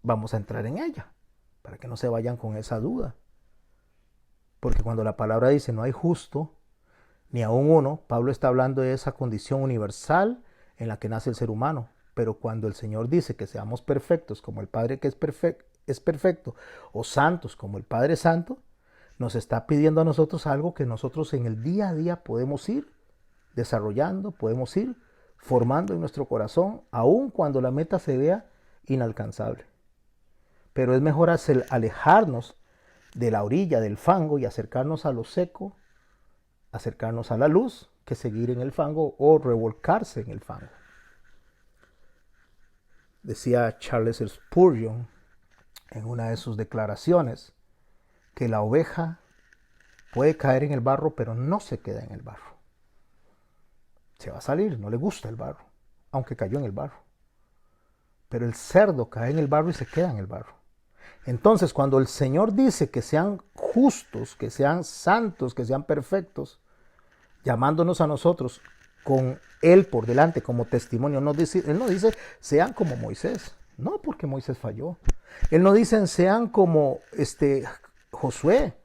vamos a entrar en ella, para que no se vayan con esa duda. Porque cuando la palabra dice no hay justo, ni aún uno, Pablo está hablando de esa condición universal en la que nace el ser humano. Pero cuando el Señor dice que seamos perfectos como el Padre que es perfecto, o santos como el Padre santo, nos está pidiendo a nosotros algo que nosotros en el día a día podemos ir desarrollando, podemos ir formando en nuestro corazón, aun cuando la meta se vea inalcanzable. Pero es mejor alejarnos de la orilla del fango y acercarnos a lo seco, acercarnos a la luz, que seguir en el fango o revolcarse en el fango. Decía Charles Spurgeon en una de sus declaraciones que la oveja puede caer en el barro, pero no se queda en el barro. Se va a salir, no le gusta el barro, aunque cayó en el barro. Pero el cerdo cae en el barro y se queda en el barro. Entonces, cuando el Señor dice que sean justos, que sean santos, que sean perfectos, llamándonos a nosotros con Él por delante como testimonio, Él no dice sean como Moisés, no, porque Moisés falló. Él no dice sean como Josué,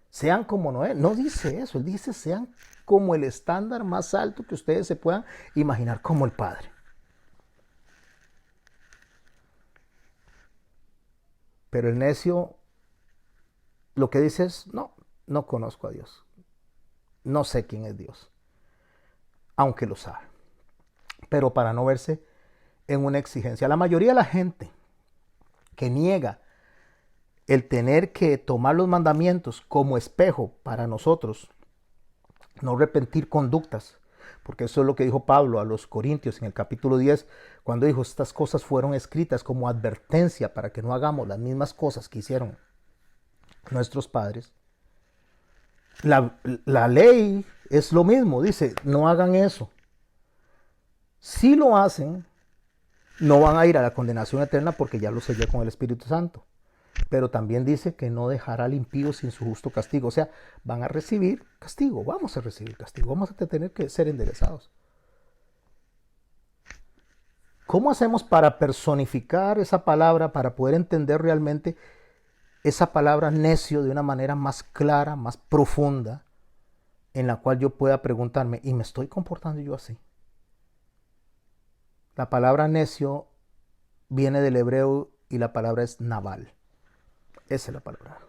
sean como Noé, no dice eso. Él dice sean como el estándar más alto que ustedes se puedan imaginar, como el Padre. Pero el necio lo que dice es no conozco a Dios, no sé quién es Dios, aunque lo sabe, pero para no verse en una exigencia. La mayoría de la gente que niega el tener que tomar los mandamientos como espejo para nosotros, no repetir conductas, porque eso es lo que dijo Pablo a los Corintios en el capítulo 10, cuando dijo, estas cosas fueron escritas como advertencia para que no hagamos las mismas cosas que hicieron nuestros padres. La ley es lo mismo, dice, no hagan eso. Si lo hacen, no van a ir a la condenación eterna porque ya lo sellé con el Espíritu Santo. Pero también dice que no dejará al impío sin su justo castigo. O sea, van a recibir castigo, vamos a recibir castigo, vamos a tener que ser enderezados. ¿Cómo hacemos para personificar esa palabra, para poder entender realmente esa palabra necio de una manera más clara, más profunda, en la cual yo pueda preguntarme, ¿y me estoy comportando yo así? La palabra necio viene del hebreo y la palabra es naval. Esa es la palabra.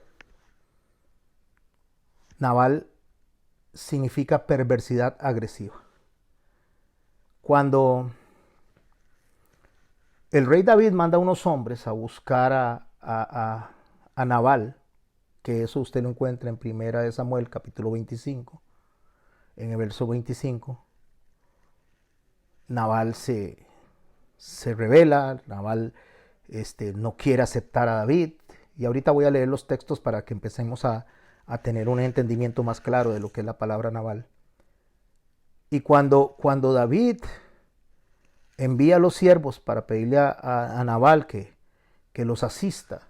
Naval significa perversidad agresiva. Cuando el rey David manda a unos hombres a buscar a Nabal, que eso usted lo encuentra en 1 Samuel capítulo 25, en el verso 25, Nabal se revela, Nabal no quiere aceptar a David, y ahorita voy a leer los textos para que empecemos a tener un entendimiento más claro de lo que es la palabra Nabal. Y cuando David envía a los siervos para pedirle a Nabal que los asista,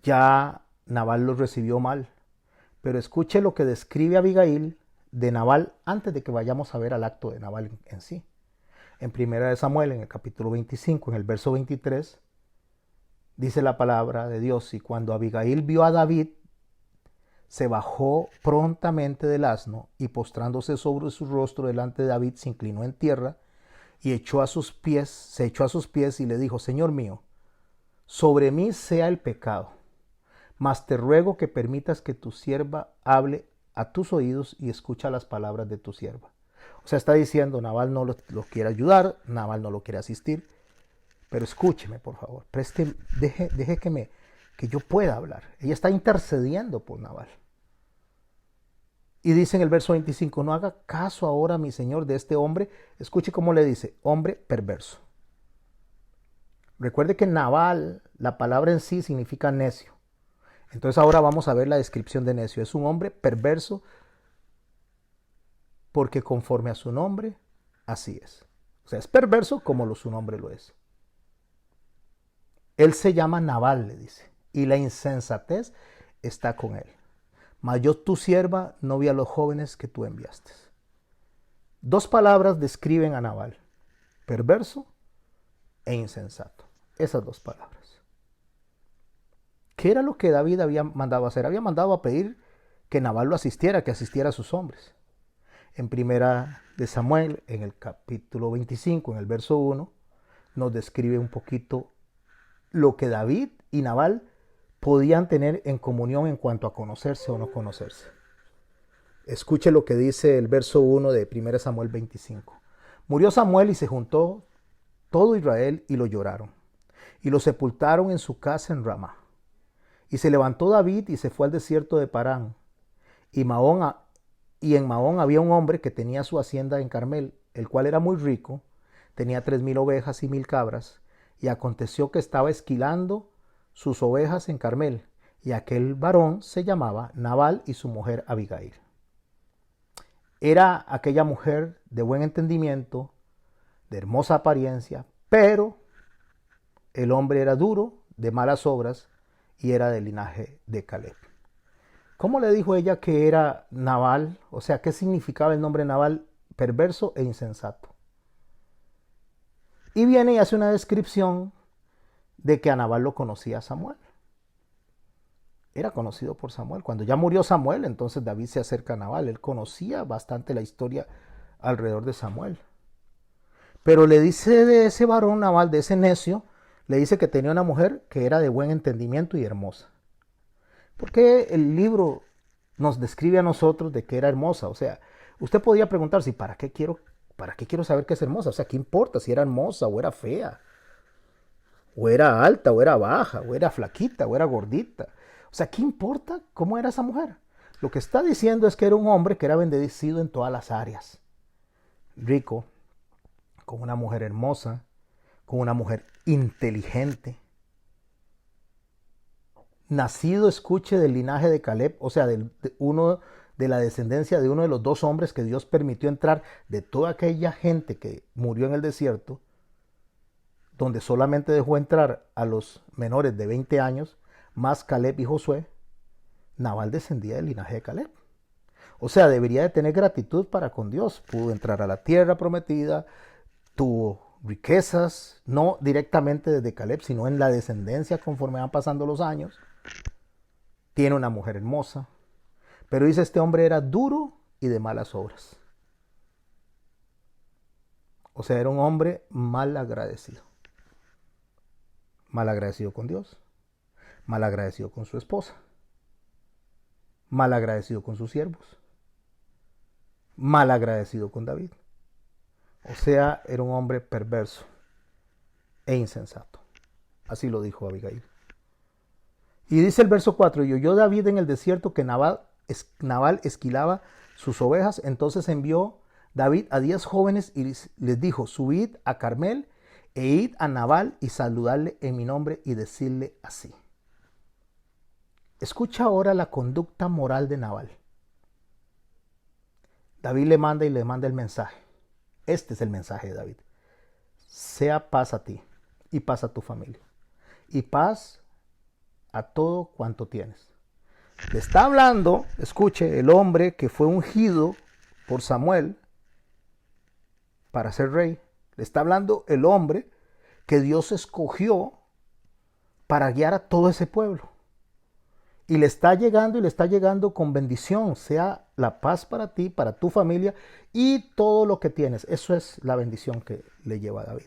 ya Nabal los recibió mal. Pero escuche lo que describe Abigail de Nabal antes de que vayamos a ver al acto de Nabal en sí. En 1 Samuel, en el capítulo 25, en el verso 23, dice la palabra de Dios: y cuando Abigail vio a David, se bajó prontamente del asno y postrándose sobre su rostro delante de David, se inclinó en tierra y se echó a sus pies y le dijo: Señor mío, sobre mí sea el pecado, mas te ruego que permitas que tu sierva hable a tus oídos y escucha las palabras de tu sierva. O sea, está diciendo, Nabal no lo quiere ayudar, Nabal no lo quiere asistir, pero escúcheme, por favor, deje que yo pueda hablar. Ella está intercediendo por Nabal. Y dice en el verso 25, no haga caso ahora, mi señor, de este hombre. Escuche cómo le dice, hombre perverso. Recuerde que Nabal, la palabra en sí significa necio. Entonces ahora vamos a ver la descripción de necio. Es un hombre perverso porque conforme a su nombre, así es. O sea, es perverso como su nombre lo es. Él se llama Nabal, le dice, y la insensatez está con él. Mas yo, tu sierva, no vi a los jóvenes que tú enviaste. Dos palabras describen a Nabal: perverso e insensato. Esas dos palabras. ¿Qué era lo que David había mandado a hacer? Había mandado a pedir que Nabal lo asistiera, que asistiera a sus hombres. En 1 Samuel, en el capítulo 25, en el verso 1, nos describe un poquito lo que David y Nabal podían tener en comunión en cuanto a conocerse o no conocerse. Escuche lo que dice el verso 1 de 1 Samuel 25. Murió Samuel y se juntó todo Israel y lo lloraron, y lo sepultaron en su casa en Ramá. Y se levantó David y se fue al desierto de Parán. Y en Mahón había un hombre que tenía su hacienda en Carmel, el cual era muy rico, tenía 3,000 ovejas y 1,000 cabras, y aconteció que estaba esquilando sus ovejas en Carmel, y aquel varón se llamaba Nabal y su mujer Abigail. Era aquella mujer de buen entendimiento, de hermosa apariencia, pero el hombre era duro, de malas obras, y era del linaje de Caleb. ¿Cómo le dijo ella que era Nabal? O sea, ¿qué significaba el nombre Nabal? Perverso e insensato. Y viene y hace una descripción de que a Nabal lo conocía Samuel. Era conocido por Samuel. Cuando ya murió Samuel, entonces David se acerca a Nabal. Él conocía bastante la historia alrededor de Samuel. Pero le dice de ese varón Nabal, de ese necio, le dice que tenía una mujer que era de buen entendimiento y hermosa. ¿Por qué el libro nos describe a nosotros de que era hermosa? O sea, usted podría preguntarse, ¿para qué quiero saber que es hermosa? O sea, ¿qué importa si era hermosa o era fea? O era alta, o era baja, o era flaquita, o era gordita. O sea, ¿qué importa cómo era esa mujer? Lo que está diciendo es que era un hombre que era bendecido en todas las áreas. Rico, con una mujer hermosa, con una mujer inteligente. Nacido, escuche, del linaje de Caleb, o sea, de la descendencia de uno de los dos hombres que Dios permitió entrar de toda aquella gente que murió en el desierto, donde solamente dejó entrar a los menores de 20 años, más Caleb y Josué. Nabal descendía del linaje de Caleb. O sea, debería de tener gratitud para con Dios. Pudo entrar a la tierra prometida, tuvo riquezas, no directamente desde Caleb, sino en la descendencia conforme van pasando los años. Tiene una mujer hermosa, pero dice este hombre era duro y de malas obras. O sea, era un hombre mal agradecido. Mal agradecido con Dios, mal agradecido con su esposa, mal agradecido con sus siervos, mal agradecido con David. O sea, era un hombre perverso e insensato. Así lo dijo Abigail. Y dice el verso 4, y oyó David en el desierto que Nabal esquilaba sus ovejas. Entonces envió David a 10 jóvenes y les dijo, subid a Carmel e id a Nabal y saludadle en mi nombre y decirle así. Escucha ahora la conducta moral de Nabal. David le manda el mensaje. Este es el mensaje de David. Sea paz a ti y paz a tu familia y paz a todo cuanto tienes. Le está hablando, escuche, el hombre que fue ungido por Samuel para ser rey. Le está hablando el hombre que Dios escogió para guiar a todo ese pueblo. Y le está llegando con bendición. Sea la paz para ti, para tu familia y todo lo que tienes. Eso es la bendición que le lleva a David.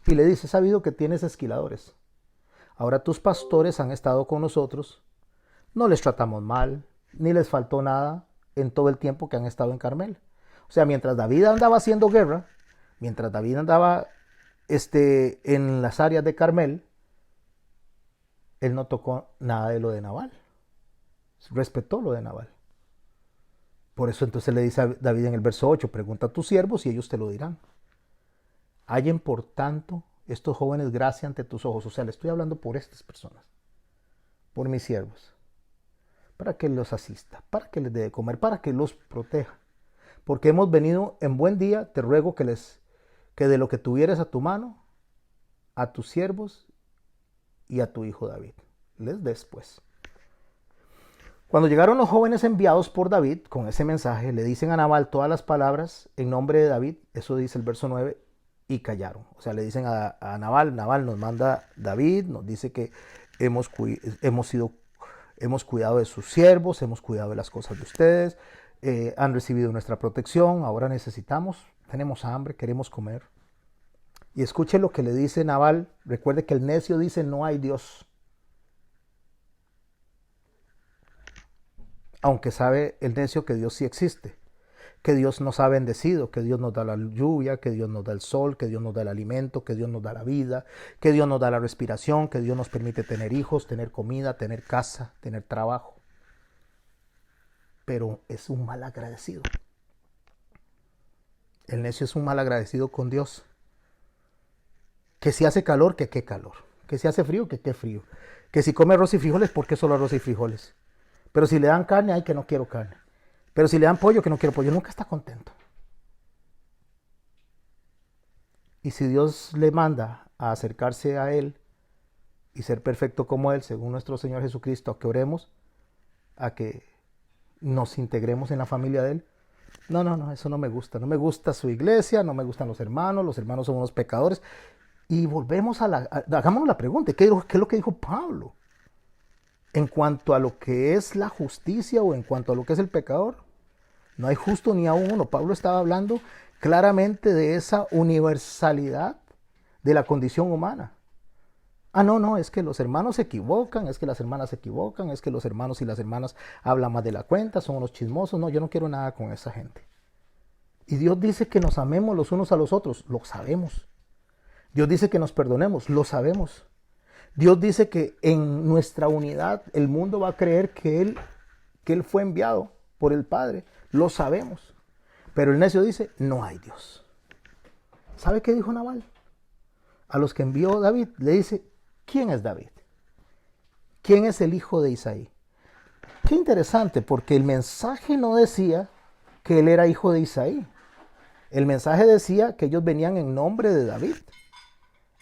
Y le dice, he sabido que tienes esquiladores. Ahora tus pastores han estado con nosotros. No les tratamos mal, ni les faltó nada en todo el tiempo que han estado en Carmel. O sea, mientras David andaba haciendo guerra, mientras David andaba en las áreas de Carmel, él no tocó nada de lo de Nabal. Respetó lo de Nabal. Por eso entonces le dice a David en el verso 8, pregunta a tus siervos y ellos te lo dirán. Hallen por tanto estos jóvenes gracia ante tus ojos. O sea, le estoy hablando por estas personas, por mis siervos, para que los asista, para que les dé de comer, para que los proteja. Porque hemos venido en buen día, te ruego que de lo que tuvieres a tu mano, a tus siervos y a tu hijo David les des pues. Cuando llegaron los jóvenes enviados por David con ese mensaje, le dicen a Nabal todas las palabras en nombre de David, eso dice el verso 9, y callaron. O sea, le dicen a Nabal, Nabal nos manda David, nos dice que hemos cuidado de sus siervos, hemos cuidado de las cosas de ustedes, han recibido nuestra protección, ahora tenemos hambre, queremos comer. Y escuche lo que le dice Nabal. Recuerde que el necio dice no hay Dios. Aunque sabe el necio que Dios sí existe, que Dios nos ha bendecido, que Dios nos da la lluvia, que Dios nos da el sol, que Dios nos da el alimento, que Dios nos da la vida, que Dios nos da la respiración, que Dios nos permite tener hijos, tener comida, tener casa, tener trabajo. Pero es un mal agradecido. El necio es un mal agradecido con Dios. Que si hace calor, que qué calor. Que si hace frío, que qué frío. Que si come arroz y frijoles, ¿por qué solo arroz y frijoles? Pero si le dan carne, ay, que no quiero carne. Pero si le dan pollo, que no quiero pollo. Nunca está contento. Y si Dios le manda a acercarse a Él y ser perfecto como Él, según nuestro Señor Jesucristo, a que oremos, a que nos integremos en la familia de Él. No, eso no me gusta. No me gusta su iglesia, no me gustan los hermanos son unos pecadores. Y volvemos hagámonos la pregunta, ¿qué es lo que dijo Pablo? En cuanto a lo que es la justicia o en cuanto a lo que es el pecador, no hay justo ni aún uno. Pablo estaba hablando claramente de esa universalidad de la condición humana. No, es que los hermanos se equivocan, es que las hermanas se equivocan, es que los hermanos y las hermanas hablan más de la cuenta, son unos chismosos. No, yo no quiero nada con esa gente. Y Dios dice que nos amemos los unos a los otros, lo sabemos. Dios dice que nos perdonemos, lo sabemos. Dios dice que en nuestra unidad el mundo va a creer que Él fue enviado por el Padre, lo sabemos. Pero el necio dice, no hay Dios. ¿Sabe qué dijo Nabal? A los que envió David, le dice, ¿quién es David? ¿Quién es el hijo de Isaí? Qué interesante, porque el mensaje no decía que él era hijo de Isaí. El mensaje decía que ellos venían en nombre de David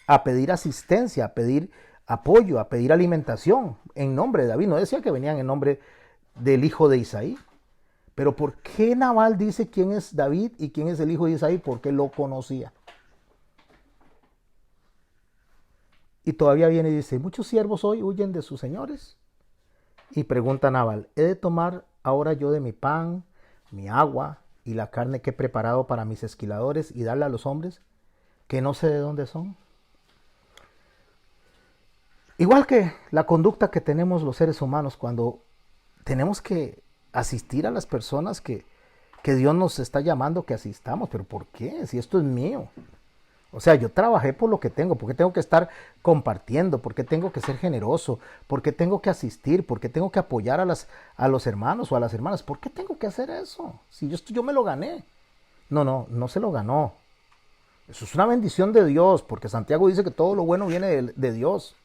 a pedir asistencia, a pedir apoyo, a pedir alimentación en nombre de David. No decía que venían en nombre del hijo de Isaí. Pero ¿por qué Nabal dice quién es David y quién es el hijo de Isaí? Porque lo conocía. Y todavía viene y dice, muchos siervos hoy huyen de sus señores. Y pregunta a Nabal, ¿he de tomar ahora yo de mi pan, mi agua y la carne que he preparado para mis esquiladores y darla a los hombres que no sé de dónde son? Igual que la conducta que tenemos los seres humanos cuando tenemos que asistir a las personas que Dios nos está llamando que asistamos. ¿Pero por qué? Si esto es mío. O sea, yo trabajé por lo que tengo. ¿Por qué tengo que estar compartiendo? ¿Por qué tengo que ser generoso? ¿Por qué tengo que asistir? ¿Por qué tengo que apoyar a los hermanos o a las hermanas? ¿Por qué tengo que hacer eso? Si yo me lo gané. No se lo ganó. Eso es una bendición de Dios, porque Santiago dice que todo lo bueno viene de Dios.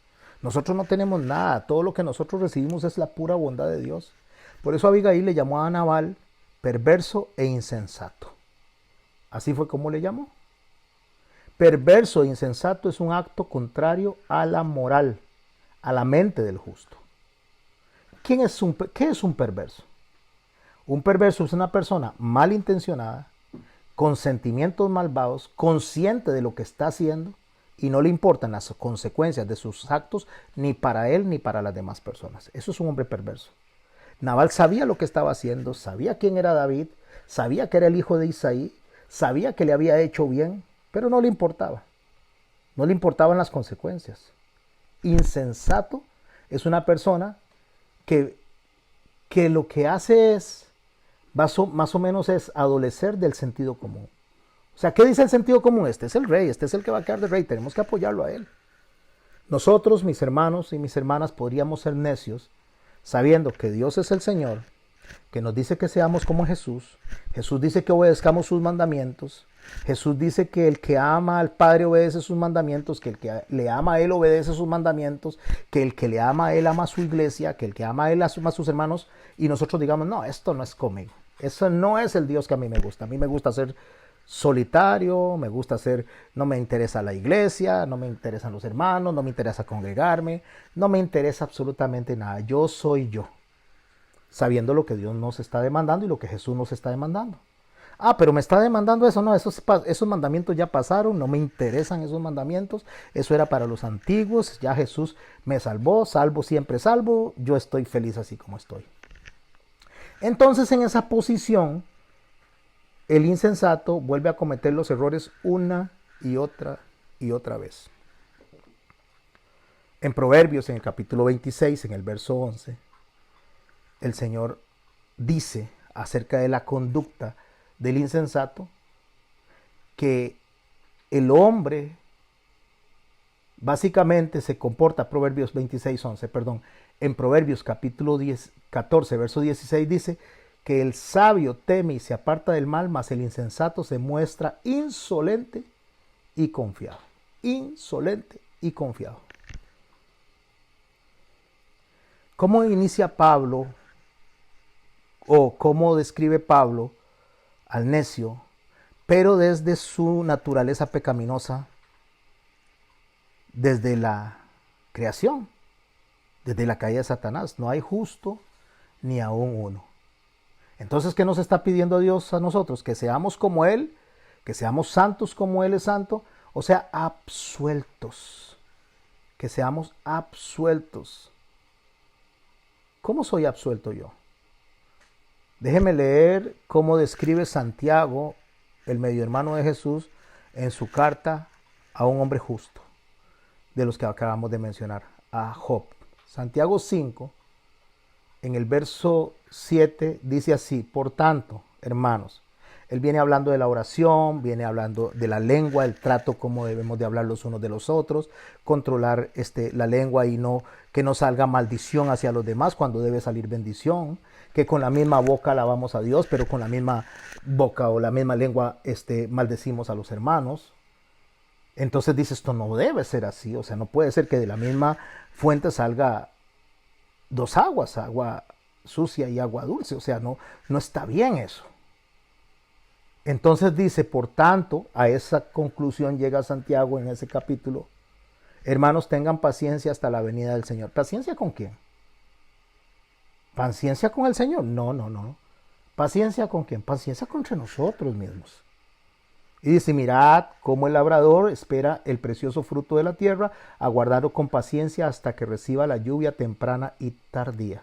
Nosotros no tenemos nada, todo lo que nosotros recibimos es la pura bondad de Dios. Por eso Abigail le llamó a Nabal perverso e insensato. Así fue como le llamó. Perverso e insensato es un acto contrario a la moral, a la mente del justo. ¿Qué es un perverso? Un perverso es una persona malintencionada, con sentimientos malvados, consciente de lo que está haciendo y no le importan las consecuencias de sus actos ni para él ni para las demás personas. Eso es un hombre perverso. Nabal sabía lo que estaba haciendo, sabía quién era David, sabía que era el hijo de Isaí, sabía que le había hecho bien, pero no le importaba. No le importaban las consecuencias. Insensato es una persona que, que lo que hace es, más o menos es adolecer del sentido común. O sea, ¿qué dice el sentido común? Este es el rey, este es el que va a quedar de rey, tenemos que apoyarlo a él. Nosotros, mis hermanos y mis hermanas, podríamos ser necios sabiendo que Dios es el Señor, que nos dice que seamos como Jesús. Jesús dice que obedezcamos sus mandamientos. Jesús dice que el que ama al Padre obedece sus mandamientos, que el que le ama a Él obedece sus mandamientos, que el que le ama a Él ama a su iglesia, que el que ama a Él ama a sus hermanos, y nosotros digamos, no, esto no es conmigo. Eso no es el Dios que a mí me gusta. A mí me gusta ser solitario, me gusta ser, no me interesa la iglesia, no me interesan los hermanos, no me interesa congregarme, no me interesa absolutamente nada. Yo soy yo, sabiendo lo que Dios nos está demandando y lo que Jesús nos está demandando. Ah, pero me está demandando eso, no, esos mandamientos ya pasaron, no me interesan esos mandamientos, eso era para los antiguos, ya Jesús me salvó, salvo siempre salvo, yo estoy feliz así como estoy. Entonces en esa posición, el insensato vuelve a cometer los errores una y otra vez. En Proverbios, en el capítulo 26, en el verso 11, el Señor dice acerca de la conducta del insensato que el hombre básicamente se comporta, Proverbios 26:11, perdón, en Proverbios capítulo 14, verso 16 dice que el sabio teme y se aparta del mal, mas el insensato se muestra insolente y confiado. Insolente y confiado. ¿Cómo inicia Pablo o cómo describe Pablo al necio, pero desde su naturaleza pecaminosa, desde la creación, desde la caída de Satanás? No hay justo ni aún uno. Entonces, ¿qué nos está pidiendo Dios a nosotros? Que seamos como Él, que seamos santos como Él es santo, o sea, absueltos. Que seamos absueltos. ¿Cómo soy absuelto yo? Déjeme leer cómo describe Santiago, el medio hermano de Jesús, en su carta a un hombre justo, de los que acabamos de mencionar, a Job. Santiago 5, en el verso 7, dice así: por tanto, hermanos, él viene hablando de la oración, viene hablando de la lengua, el trato, cómo debemos de hablar los unos de los otros, controlar la lengua y no que no salga maldición hacia los demás cuando debe salir bendición, que con la misma boca alabamos a Dios, pero con la misma boca o la misma lengua maldecimos a los hermanos. Entonces dice, esto no debe ser así, o sea, no puede ser que de la misma fuente salga dos aguas, agua sucia y agua dulce, o sea, no está bien eso. Entonces dice, por tanto, a esa conclusión llega Santiago en ese capítulo: hermanos, tengan paciencia hasta la venida del Señor. ¿Paciencia con quién? ¿Paciencia con el Señor? No. ¿Paciencia con quién? Paciencia contra nosotros mismos. Y dice, mirad cómo el labrador espera el precioso fruto de la tierra, aguardando con paciencia hasta que reciba la lluvia temprana y tardía.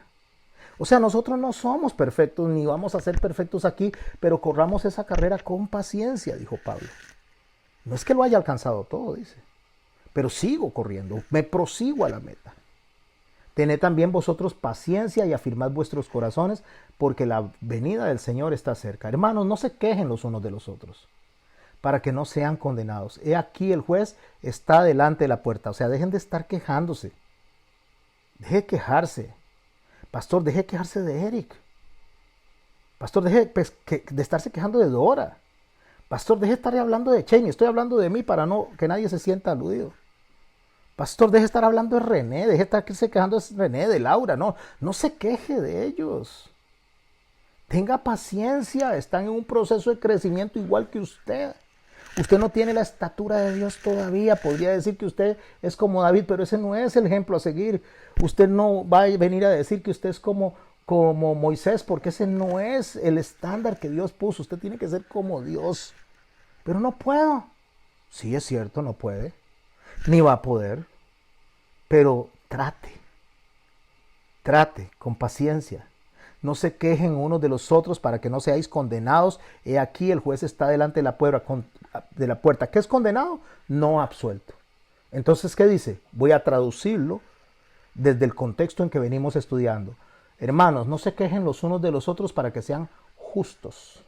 O sea, nosotros no somos perfectos ni vamos a ser perfectos aquí, pero corramos esa carrera con paciencia, dijo Pablo. No es que lo haya alcanzado todo, dice, pero sigo corriendo, me prosigo a la meta. Tened también vosotros paciencia y afirmad vuestros corazones, porque la venida del Señor está cerca. Hermanos, no se quejen los unos de los otros, para que no sean condenados. He aquí el juez está delante de la puerta. O sea, dejen de estar quejándose. Deje de quejarse. Pastor, deje de quejarse de Eric. Pastor, deje de estarse quejando de Dora. Pastor, deje de estar hablando de Cheney. Estoy hablando de mí para no que nadie se sienta aludido. Pastor, deje de estar hablando de René. Deje de estarse quejando de René, de Laura. No se queje de ellos. Tenga paciencia. Están en un proceso de crecimiento igual que usted. Usted no tiene la estatura de Dios todavía. Podría decir que usted es como David, pero ese no es el ejemplo a seguir. Usted no va a venir a decir que usted es como Moisés, porque ese no es el estándar que Dios puso. Usted tiene que ser como Dios. Pero no puedo. Sí, es cierto, no puede. Ni va a poder. Pero trate con paciencia. No se quejen unos de los otros para que no seáis condenados. He aquí el juez está delante de la puerta. ¿Qué es condenado? No absuelto. Entonces, ¿qué dice? Voy a traducirlo desde el contexto en que venimos estudiando. Hermanos, no se quejen los unos de los otros para que sean justos.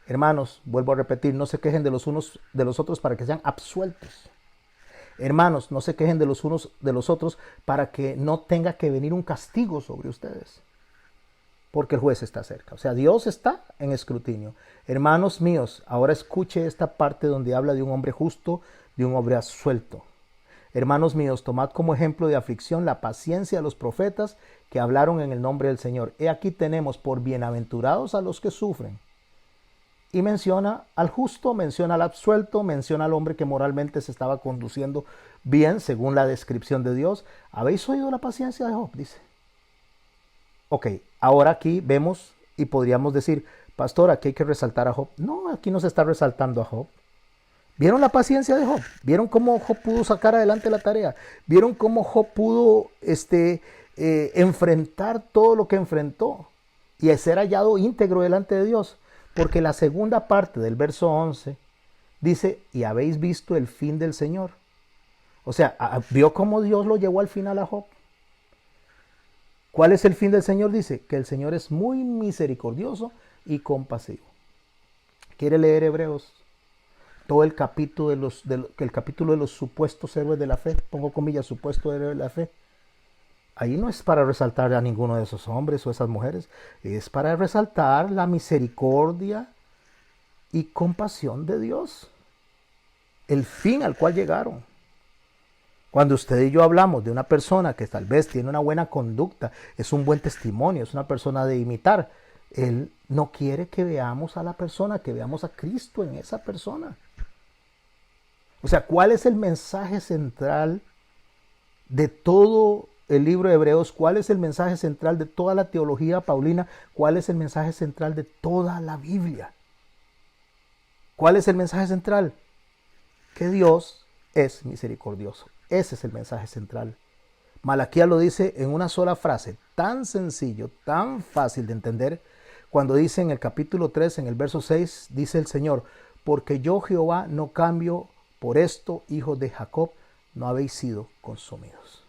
Hermanos, vuelvo a repetir, no se quejen de los unos de los otros para que sean absueltos. Hermanos, no se quejen de los unos de los otros para que no tenga que venir un castigo sobre ustedes. Porque el juez está cerca. O sea, Dios está en escrutinio. Hermanos míos, ahora escuche esta parte donde habla de un hombre justo, de un hombre absuelto. Hermanos míos, tomad como ejemplo de aflicción la paciencia de los profetas que hablaron en el nombre del Señor. He aquí tenemos por bienaventurados a los que sufren. Y menciona al justo, menciona al absuelto, menciona al hombre que moralmente se estaba conduciendo bien según la descripción de Dios. ¿Habéis oído la paciencia de Job? Dice. Ok, ahora aquí vemos y podríamos decir, pastor, aquí hay que resaltar a Job. No, aquí no se está resaltando a Job. ¿Vieron la paciencia de Job? ¿Vieron cómo Job pudo sacar adelante la tarea? ¿Vieron cómo Job pudo enfrentar todo lo que enfrentó y ser hallado íntegro delante de Dios? Porque la segunda parte del verso 11 dice, y habéis visto el fin del Señor. O sea, ¿vio cómo Dios lo llevó al final a Job? ¿Cuál es el fin del Señor? Dice que el Señor es muy misericordioso y compasivo. ¿Quiere leer Hebreos? Todo el capítulo de los supuestos héroes de la fe, pongo comillas, supuestos héroes de la fe. Ahí no es para resaltar a ninguno de esos hombres o esas mujeres, es para resaltar la misericordia y compasión de Dios, el fin al cual llegaron. Cuando usted y yo hablamos de una persona que tal vez tiene una buena conducta, es un buen testimonio, es una persona de imitar, Él no quiere que veamos a la persona, que veamos a Cristo en esa persona. O sea, ¿cuál es el mensaje central de todo el libro de Hebreos? ¿Cuál es el mensaje central de toda la teología paulina? ¿Cuál es el mensaje central de toda la Biblia? ¿Cuál es el mensaje central? Que Dios es misericordioso. Ese es el mensaje central. Malaquías lo dice en una sola frase, tan sencillo, tan fácil de entender, cuando dice en el capítulo 3, en el verso 6, dice el Señor, porque yo Jehová no cambio, por esto, hijos de Jacob, no habéis sido consumidos.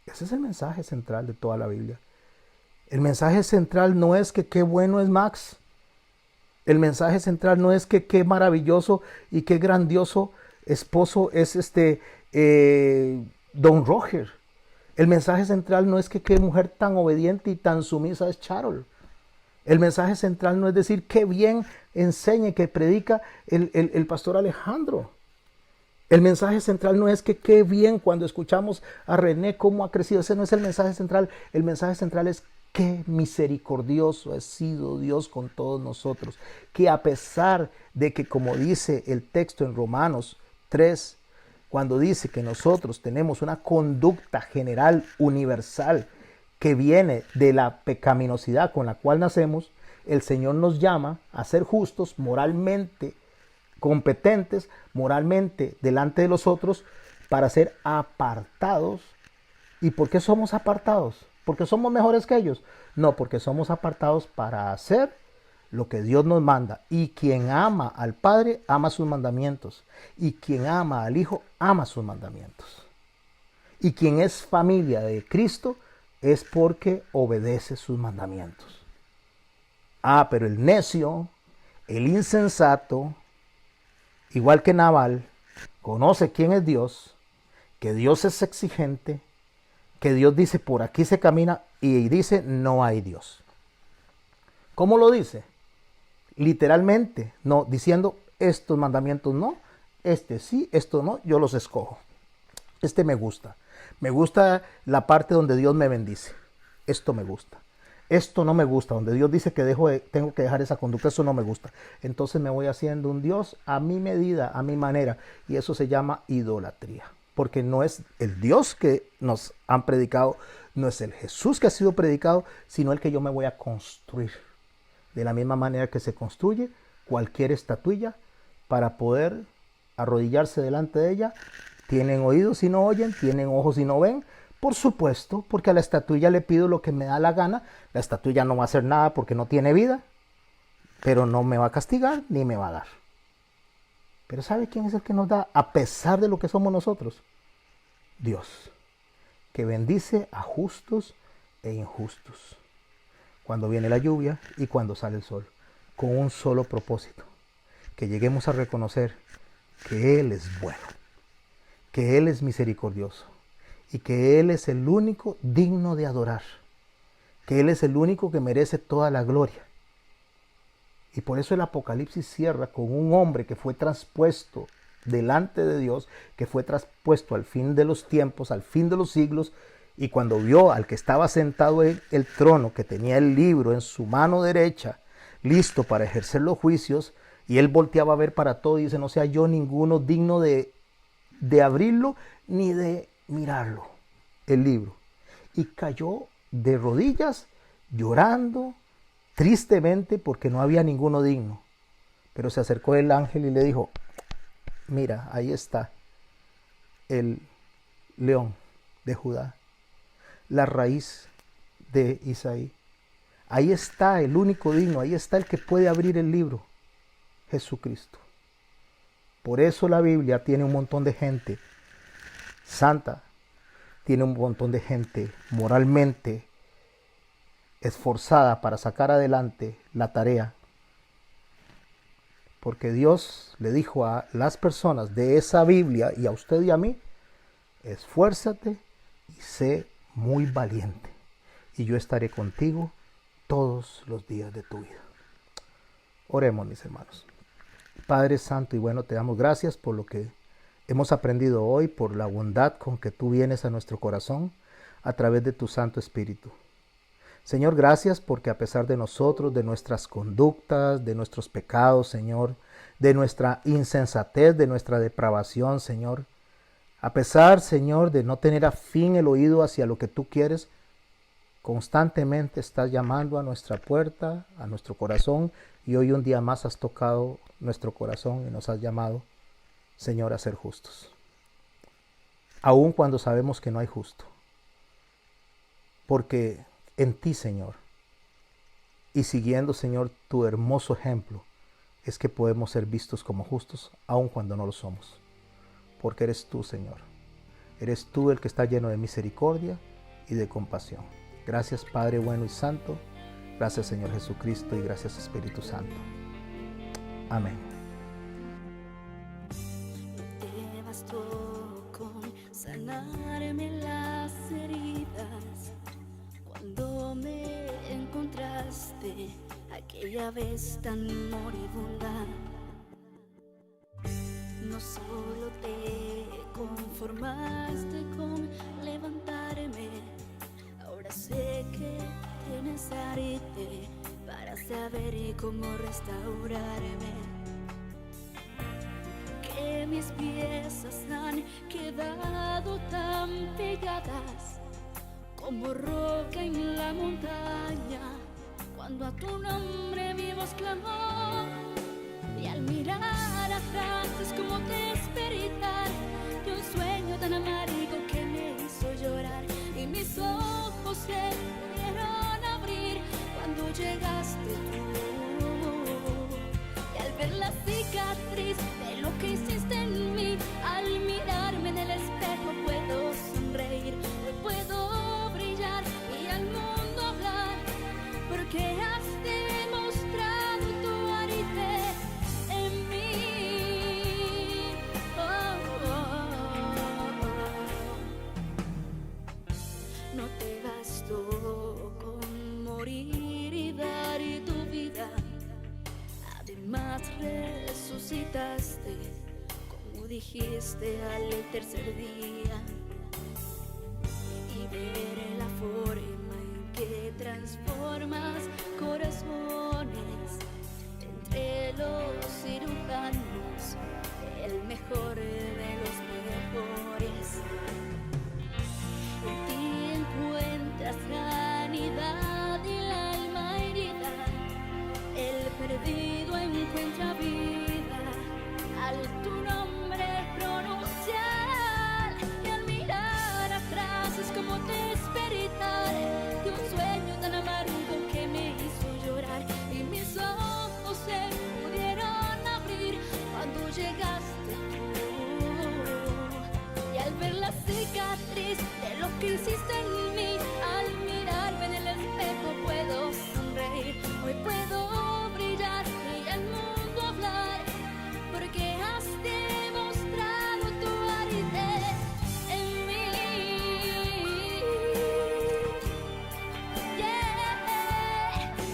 Ese es el mensaje central de toda la Biblia. El mensaje central no es que qué bueno es Max. El mensaje central no es que qué maravilloso y qué grandioso esposo es Don Roger. El mensaje central no es que qué mujer tan obediente y tan sumisa es Charol. El mensaje central no es decir qué bien enseña y que predica el pastor Alejandro. El mensaje central no es que qué bien cuando escuchamos a René cómo ha crecido. Ese no es el mensaje central. El mensaje central es qué misericordioso ha sido Dios con todos nosotros. Que a pesar de que, como dice el texto en Romanos 3, cuando dice que nosotros tenemos una conducta general universal que viene de la pecaminosidad con la cual nacemos, el Señor nos llama a ser justos, moralmente competentes, moralmente delante de los otros, para ser apartados. ¿Y por qué somos apartados? ¿Porque somos mejores que ellos? No, porque somos apartados para hacer lo que Dios nos manda. Y quien ama al Padre, ama sus mandamientos. Y quien ama al Hijo, ama sus mandamientos. Y quien es familia de Cristo, es porque obedece sus mandamientos. Pero el necio, el insensato, igual que Nabal, conoce quién es Dios, que Dios es exigente, que Dios dice por aquí se camina y dice no hay Dios. ¿Cómo lo dice? Literalmente, no diciendo estos mandamientos no, este sí, esto no, yo los escojo. Este me gusta. Me gusta la parte donde Dios me bendice. Esto me gusta. Esto no me gusta, donde Dios dice que tengo que dejar esa conducta, eso no me gusta. Entonces me voy haciendo un Dios a mi medida, a mi manera. Y eso se llama idolatría. Porque no es el Dios que nos han predicado, no es el Jesús que ha sido predicado, sino el que yo me voy a construir. De la misma manera que se construye cualquier estatuilla para poder arrodillarse delante de ella. Tienen oídos y no oyen, tienen ojos y no ven. Por supuesto, porque a la estatuilla le pido lo que me da la gana. La estatuilla no va a hacer nada porque no tiene vida, pero no me va a castigar ni me va a dar. Pero ¿sabe quién es el que nos da a pesar de lo que somos nosotros? Dios, que bendice a justos e injustos. Cuando viene la lluvia y cuando sale el sol, con un solo propósito, que lleguemos a reconocer que Él es bueno, que Él es misericordioso y que Él es el único digno de adorar, que Él es el único que merece toda la gloria. Y por eso el Apocalipsis cierra con un hombre que fue traspuesto delante de Dios, que fue traspuesto al fin de los tiempos, al fin de los siglos, y cuando vio al que estaba sentado en el trono, que tenía el libro en su mano derecha, listo para ejercer los juicios, y él volteaba a ver para todo y dice, no sea yo ninguno digno de abrirlo ni de mirarlo, el libro. Y cayó de rodillas, llorando, tristemente, porque no había ninguno digno. Pero se acercó el ángel y le dijo, mira, ahí está el león de Judá, la raíz de Isaí. Ahí está el único digno, ahí está el que puede abrir el libro, Jesucristo. Por eso la Biblia tiene un montón de gente santa, tiene un montón de gente moralmente esforzada para sacar adelante la tarea. Porque Dios le dijo a las personas de esa Biblia y a usted y a mí, esfuérzate y sé muy valiente, y yo estaré contigo todos los días de tu vida. Oremos, mis hermanos. Padre Santo y bueno, te damos gracias por lo que hemos aprendido hoy, por la bondad con que tú vienes a nuestro corazón a través de tu Santo Espíritu. Señor, gracias porque a pesar de nosotros, de nuestras conductas, de nuestros pecados, Señor, de nuestra insensatez, de nuestra depravación, Señor, a pesar, Señor, de no tener afín el oído hacia lo que tú quieres, constantemente estás llamando a nuestra puerta, a nuestro corazón, y hoy un día más has tocado nuestro corazón y nos has llamado, Señor, a ser justos. Aun cuando sabemos que no hay justo. Porque en ti, Señor, y siguiendo, Señor, tu hermoso ejemplo, es que podemos ser vistos como justos, aun cuando no lo somos. Porque eres tú, Señor. Eres tú el que está lleno de misericordia y de compasión. Gracias, Padre bueno y santo. Gracias, Señor Jesucristo, y gracias, Espíritu Santo. Amén. Te bastó con sanarme las heridas cuando me encontraste aquella vez tan moribunda. No solo te conformaste con levantarme, ahora sé que tienes arte para saber cómo restaurarme. Que mis piezas han quedado tan pegadas como roca en la montaña cuando a tu nombre mi voz clamó. Y al mirar atrás es como despertar de un sueño tan amargo que me hizo llorar. Y mis ojos se pudieron abrir cuando llegaste tú. Y al ver la cicatriz de lo que hiciste en mí, al mirarme en el espejo puedo sonreír. Hoy puedo brillar y al mundo hablar, porque has demostrado tu arte en mí. No te bastó con morir y dar tu vida, además resucitaste, como dijiste, al tercer día. Y ver la forma en que transformas corazones entre los cirujanos, el mejor de los mejores. En ti encuentras sanidad y el alma herida, el perdido encuentra vida al tu nombre pronunciar. Y al mirar atrás es como despertar de un sueño tan amargo que me hizo llorar. Y mis ojos se pudieron abrir cuando llegaste tú. Y al ver la cicatriz de lo que hiciste en mí, al mirarme en el espejo puedo sonreír. Hoy puedo brillar y al mundo hablar, porque has demostrado tu arte en mí. Yeah.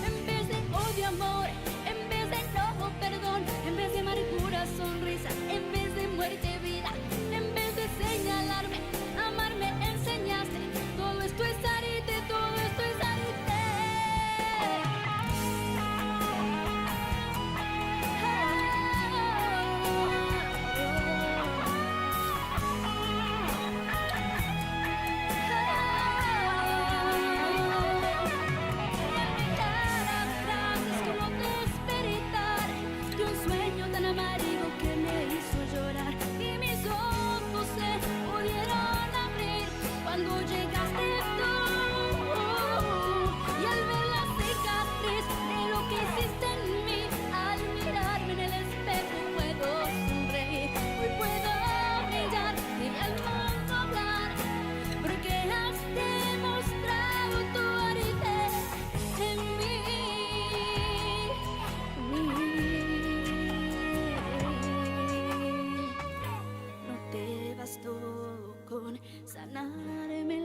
En vez de odio, amor, en vez de enojo, perdón, en vez de amargura, sonrisa, en vez de muerte, vida, en vez de señalarme, amarme enseñaste. Todo esto es arte, todo esto es arte. Es como despertar de un sueño tan amargo que me hizo llorar. Y mis ojos se pudieron abrir cuando llegaste tú. Y al ver la cicatriz de lo que hiciste en mí, al mirarme en el espejo puedo sonreír. Hoy puedo brillar y al mundo hablar, porque has demostrado tu arte en mí. No te bastó con sanarme